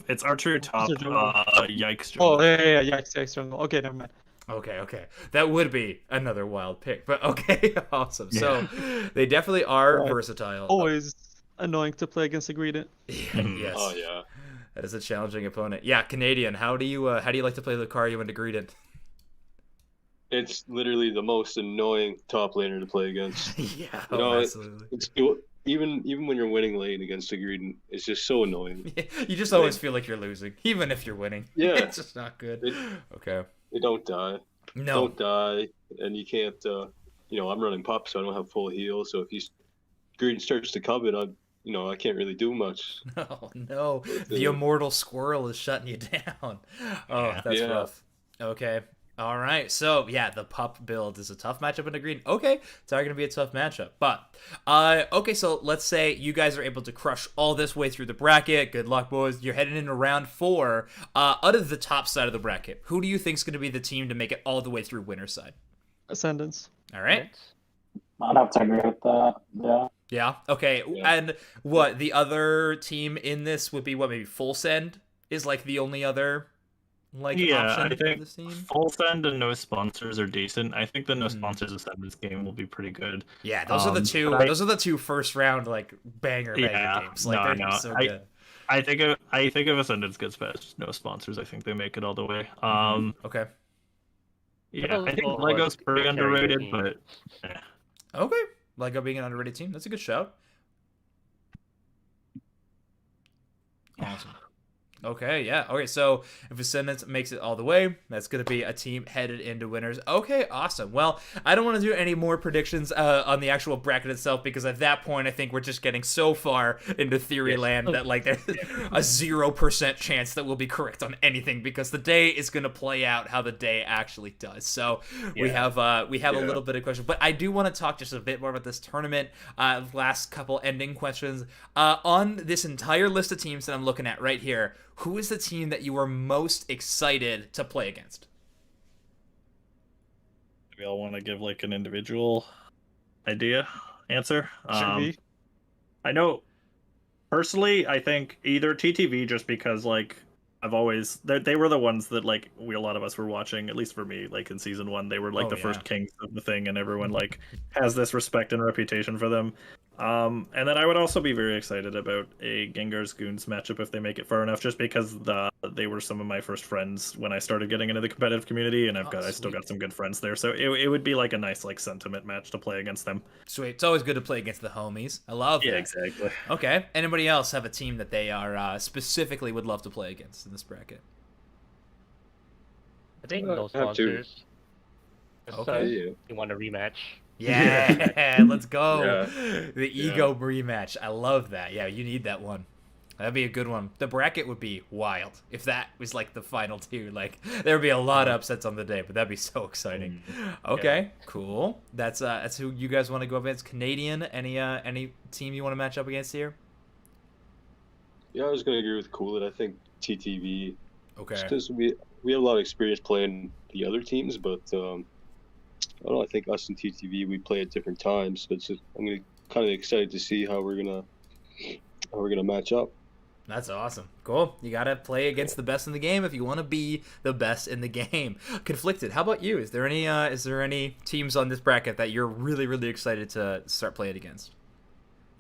It's Archery top, their jungle? Yikes jungle. Oh yeah, Yikes jungle. Okay, never mind. Okay. That would be another wild pick, but okay, awesome. So they definitely are Right. versatile. Always annoying to play against a greedent. Yes. Oh yeah. That is a challenging opponent. Yeah, Canadian. How do you like to play Lucario into Greedent? It's literally the most annoying top laner to play against. Yeah, You know, absolutely. It's even when you're winning lane against a Greedent, it's just so annoying. You just always feel like you're losing, even if you're winning. Yeah. It's just not good. Okay. They don't die. No. Don't die, and you can't. I'm running pop, so I don't have full heal. So if Greedent starts to covet, I can't really do much. Oh no. The immortal squirrel is shutting you down. Oh, that's Yeah. rough. Okay. All right, so yeah, the pup build is a tough matchup in the green. Okay, it's going to be a tough matchup, but okay, so let's say you guys are able to crush all this way through the bracket. Good luck, boys. You're heading into round 4. Out of the top side of the bracket, who do you think is going to be the team to make it all the way through winner's side? Ascendants. All right. I'd have to agree with that. Yeah. Yeah. Okay. Yeah. And what the other team in this would be? What, maybe Full Send is like the only other Yeah, option I for think this team. full send and no sponsors are decent. I think the no Mhm. sponsors Ascendance game will be pretty good. Yeah, those are the two. but Those are the two first round like banger Yeah, games. Like no, they're no, so good. I think if Ascendance gets past no sponsors, I think they make it all the way. Okay. Yeah, I think Well, Lego's pretty carry your underrated, team. but eh. Okay. Lego being an underrated team. That's a good shout. Awesome. Okay, yeah. Okay, so if Ascendance makes it all the way, that's going to be a team headed into winners. Okay, awesome. Well, I don't want to do any more predictions on the actual bracket itself because at that point, I think we're just getting so far into theory land that like there's a 0% chance that we'll be correct on anything because the day is going to play out how the day actually does. So we have a little bit of question, but I do want to talk just a bit more about this tournament. Last couple ending questions on this entire list of teams that I'm looking at right here. Who is the team that you are most excited to play against? we all want to give like an individual answer. Should be. I know personally, I think either TTV just because like I've always they were the ones that like a lot of us were watching, at least for me, like in season 1, they were like the first kings of the thing, and everyone like has this respect and reputation for them. And then I would also be very excited about a Gengar's Goons matchup if they make it far enough, just because they were some of my first friends when I started getting into the competitive community, and I still got some good friends there, so it would be like a nice like sentiment match to play against them. Sweet. It's always good to play against the homies. I love that. Yeah, exactly. Okay. Anybody else have a team that they are specifically would love to play against in this bracket? I think I those have to. sponsors. Just, Okay. Yeah. You want a rematch? Yeah, let's go. Yeah. The ego rematch. I love that. Yeah, you need that one. That'd be a good one. The bracket would be wild if that was like the final two. Like there would be a lot of upsets on the day, but that'd be so exciting. Okay, cool. That's who you guys want to go against. Canadian. Any team you want to match up against here? Yeah, I was gonna agree with Coolid. I think TTV. Okay. Just because we have a lot of experience playing the other teams, but I don't know. I think us and TTV we play at different times, so I'm kind of excited to see how we're gonna match up. That's awesome. Cool. You gotta play against the best in the game if you want to be the best in the game. Conflicted. How about you? Is there any teams on this bracket that you're really, really excited to start playing against?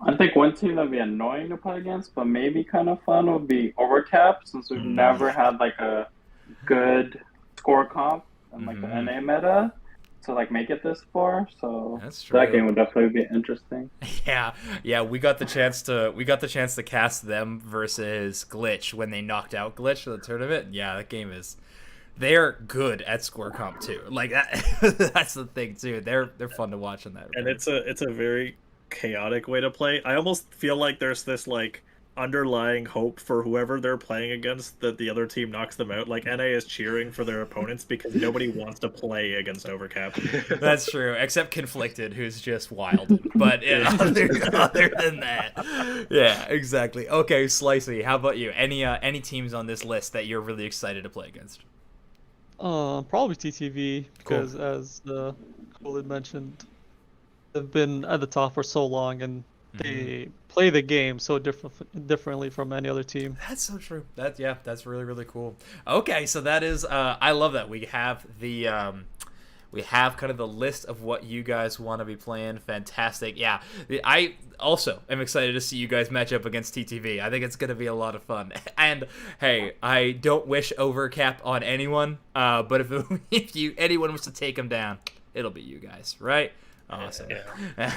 I think one team that'd be annoying to play against, but maybe kind of fun would be Overcap, since we've never had like a good score comp in like the NA meta to like make it this far. So That's true. that game would definitely be interesting. Yeah, we got the chance to cast them versus Glitch when they knocked out Glitch in the tournament. Yeah, that game is they're good at score comp too. Like that that's the thing too. They're fun to watch in that. And it's a very chaotic way to play. I almost feel like there's this like underlying hope for whoever they're playing against that the other team knocks them out. Like NA is cheering for their opponents because nobody wants to play against Overcap. That's true, except Conflicted, who's just wild. But other than that, yeah, exactly. Okay, Slicey, how about you? Any teams on this list that you're really excited to play against? Probably TTV because as Colin mentioned, they've been at the top for so long and they play the game so differently from any other team. That's so true. That's really, really cool. Okay, so that is I love that we have the we have kind of the list of what you guys want to be playing. Fantastic. Yeah, I also am excited to see you guys match up against TTV. I think it's going to be a lot of fun. And hey, I don't wish Overcap on anyone, but if anyone was to take them down, it'll be you guys, right? Awesome. Yeah.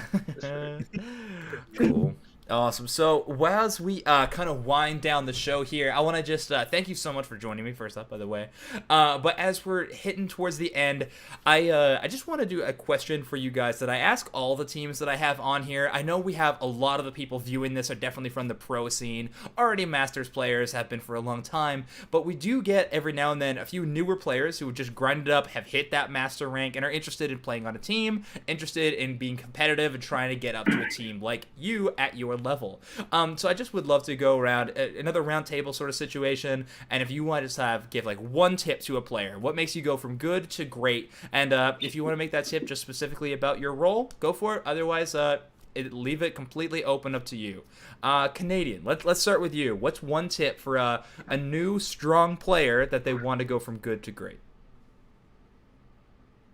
Cool. Awesome. So as we kind of wind down the show here, I want to just thank you so much for joining me. First up, by the way, but as we're hitting towards the end, I just want to do a question for you guys that I ask all the teams that I have on here. I know we have a lot of the people viewing this are definitely from the pro scene, already Masters players, have been for a long time, but we do get every now and then a few newer players who just grinded up, have hit that master rank, and are interested in playing on a team, interested in being competitive and trying to get up to a team like you at your level. So I just would love to go around another round table sort of situation, and if you want to just give like one tip to a player, what makes you go from good to great, and if you want to make that tip just specifically about your role, go for it. Otherwise, leave it completely open up to you. Canadian, let's start with you. What's one tip for a new strong player that they want to go from good to great?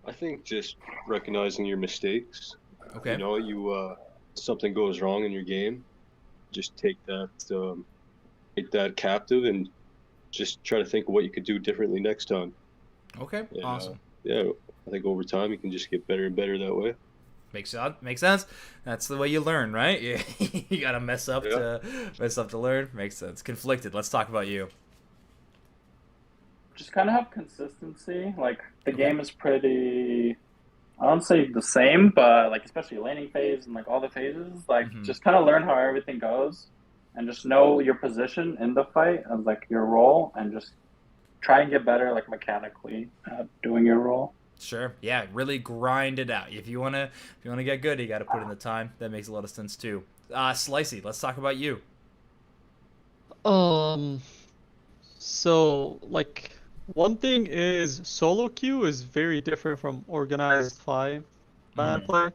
I think just recognizing your mistakes. Okay. You know, something goes wrong in your game, just take that captive and just try to think of what you could do differently next time. Okay, And, awesome. Yeah, I think over time you can just get better and better that way. Makes sense. That's the way you learn, right? You gotta mess up to learn. Makes sense. Conflicted. Let's talk about you. Just kind of have consistency. Like the game is pretty, I don't say the same, but like especially laning phase and like all the phases, like just kind of learn how everything goes, and just know your position in the fight and like your role, and just try and get better like mechanically at doing your role. Sure. Yeah, really grind it out. If you wanna get good, you gotta put in the time. That makes a lot of sense too. Slicey, let's talk about you. So like one thing is solo queue is very different from organized 5-man play.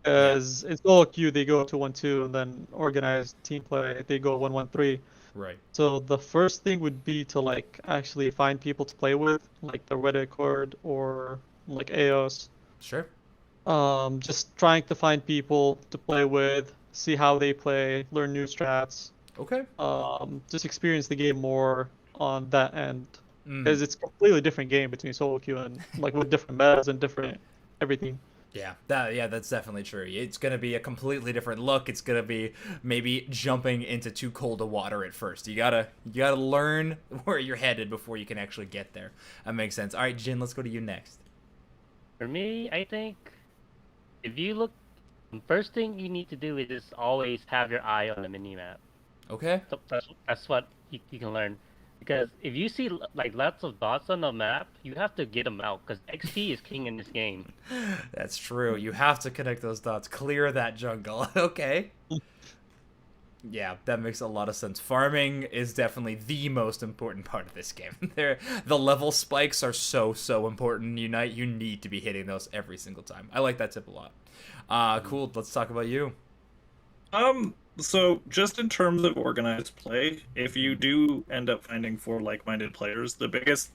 As in solo queue they go 2-1-2, and then organized team play they go 1-1-3. Right. So the first thing would be to like actually find people to play with, like the Reddit Cord or like AOS. Sure. Just trying to find people to play with, see how they play, learn new strats. Okay. Just experience the game more on that end, because it's a completely different game between solo queue and like with different metas and different everything. Yeah, that's definitely true. It's gonna be a completely different look. It's gonna be maybe jumping into too cold a water at first. You gotta learn where you're headed before you can actually get there. That makes sense. All right, Jin, let's go to you next. For me, I think if you look, the first thing you need to do is just always have your eye on the minimap. Okay. So that's what you can learn. Because if you see like lots of dots on the map, you have to get them out, because XP is king in this game. That's true. You have to connect those dots. Clear that jungle. Okay. Yeah, that makes a lot of sense. Farming is definitely the most important part of this game. The level spikes are so important. Unite, you need to be hitting those every single time. I like that tip a lot. Cool. Let's talk about you. So just in terms of organized play, if you do end up finding 4 like-minded players, the biggest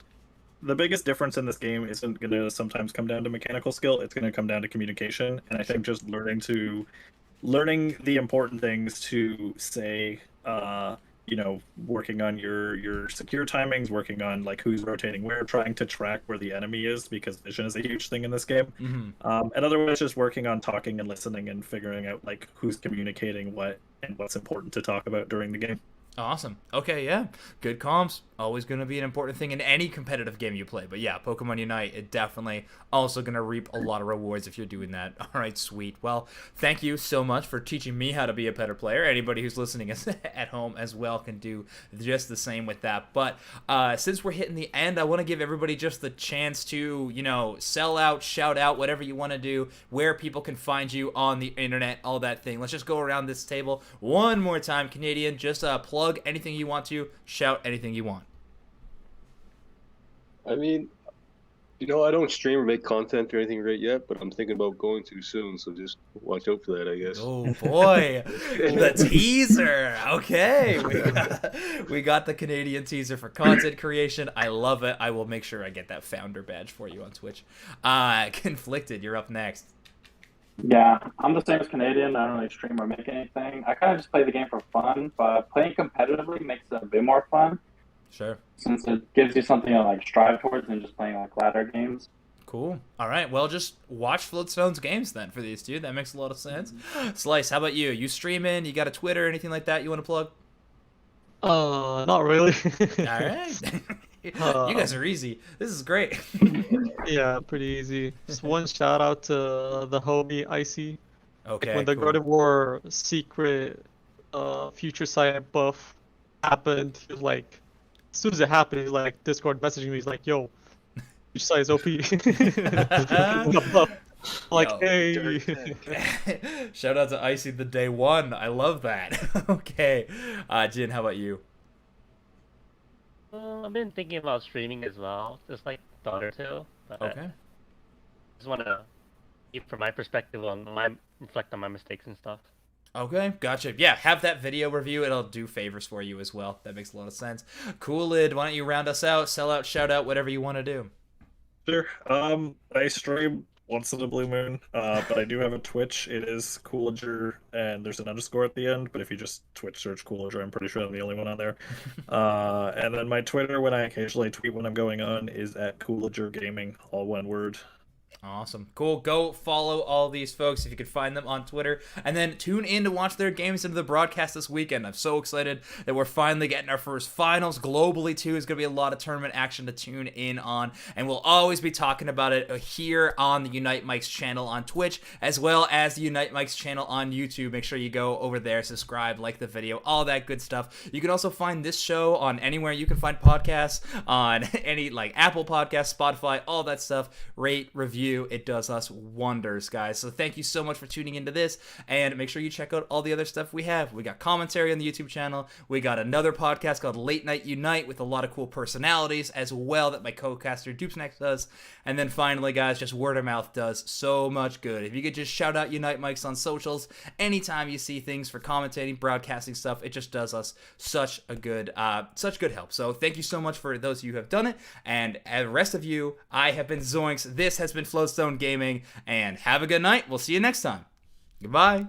difference in this game isn't going to sometimes come down to mechanical skill. It's going to come down to communication, and I think just learning the important things to say, working on your secure timings, working on like who's rotating where, trying to track where the enemy is, because vision is a huge thing in this game. And otherwise just working on talking and listening and figuring out like who's communicating what and what's important to talk about during the game. Awesome. Okay, yeah. Good comms. Always going to be an important thing in any competitive game you play. But yeah, Pokemon Unite, it definitely also going to reap a lot of rewards if you're doing that. All right, sweet. Well, thank you so much for teaching me how to be a better player. Anybody who's listening at home as well can do just the same with that. But since we're hitting the end, I want to give everybody just the chance to, sell out, shout out, whatever you want to do, where people can find you on the internet, all that thing. Let's just go around this table one more time, Canadian. Just plug anything you want to, shout anything you want. I mean, I don't stream or make content or anything right yet, but I'm thinking about going to soon, so just watch out for that, I guess. Oh boy, the teaser. Okay, we got the Canadian teaser for content creation. I love it. I will make sure I get that founder badge for you on Twitch. Conflicted, you're up next. Yeah, I'm the same as Canadian. I don't really stream or make anything. I kind of just play the game for fun, but playing competitively makes it a bit more fun. Sure. Since it gives you something to like strive towards than just playing like ladder games. Cool. All right. Well, just watch Floatstone's games then for these two. That makes a lot of sense. Slice, how about you? You streaming? You got a Twitter? Anything like that you want to plug? Not really. All right. You guys are easy. This is great. Yeah, pretty easy. Just one shout out to the homie Icy. Okay. When the cool. God of War secret future sight buff happened, he was like, as soon as it happened, he's like Discord messaging me. He's like, "Yo, future sight is OP." Like, Yo, hey. Shout out to Icy the day one. I love that. Okay. Jin, how about you? I've been thinking about streaming as well, just like a thought or two. But Okay. just want to keep from my perspective reflect on my mistakes and stuff. Okay, gotcha. Yeah, have that video review. It'll do favors for you as well. That makes a lot of sense. Coolid, why don't you round us out, sell out, shout out, whatever you want to do. Sure. I stream once in a blue moon, but I do have a Twitch. It is Coolager, and there's an underscore at the end. But if you just Twitch search Coolager, I'm pretty sure I'm the only one on there. And then my Twitter, when I occasionally tweet when I'm going on, is at Coolager Gaming, all one word. Awesome. Cool. Go follow all these folks if you can find them on Twitter. And then tune in to watch their games into the broadcast this weekend. I'm so excited that we're finally getting our first finals. Globally, too, is going to be a lot of tournament action to tune in on. And we'll always be talking about it here on the Unite Mics channel on Twitch, as well as the Unite Mics channel on YouTube. Make sure you go over there, subscribe, like the video, all that good stuff. You can also find this show on anywhere you can find podcasts, on any like Apple Podcasts, Spotify, all that stuff. Rate, review. It does us wonders, guys. So thank you so much for tuning into this, and make sure you check out all the other stuff we have. We got commentary on the YouTube channel. We got another podcast called Late Night Unite with a lot of cool personalities as well that my co-caster Dupesnack does. And then finally, guys, just word of mouth does so much good. If you could just shout out Unite Mics on socials anytime you see things for commentating, broadcasting stuff, it just does us such good help. So thank you so much for those of you who have done it, and the rest of you, I have been Zoinks. This has been Flowstone Gaming, and have a good night. We'll see you next time. Goodbye.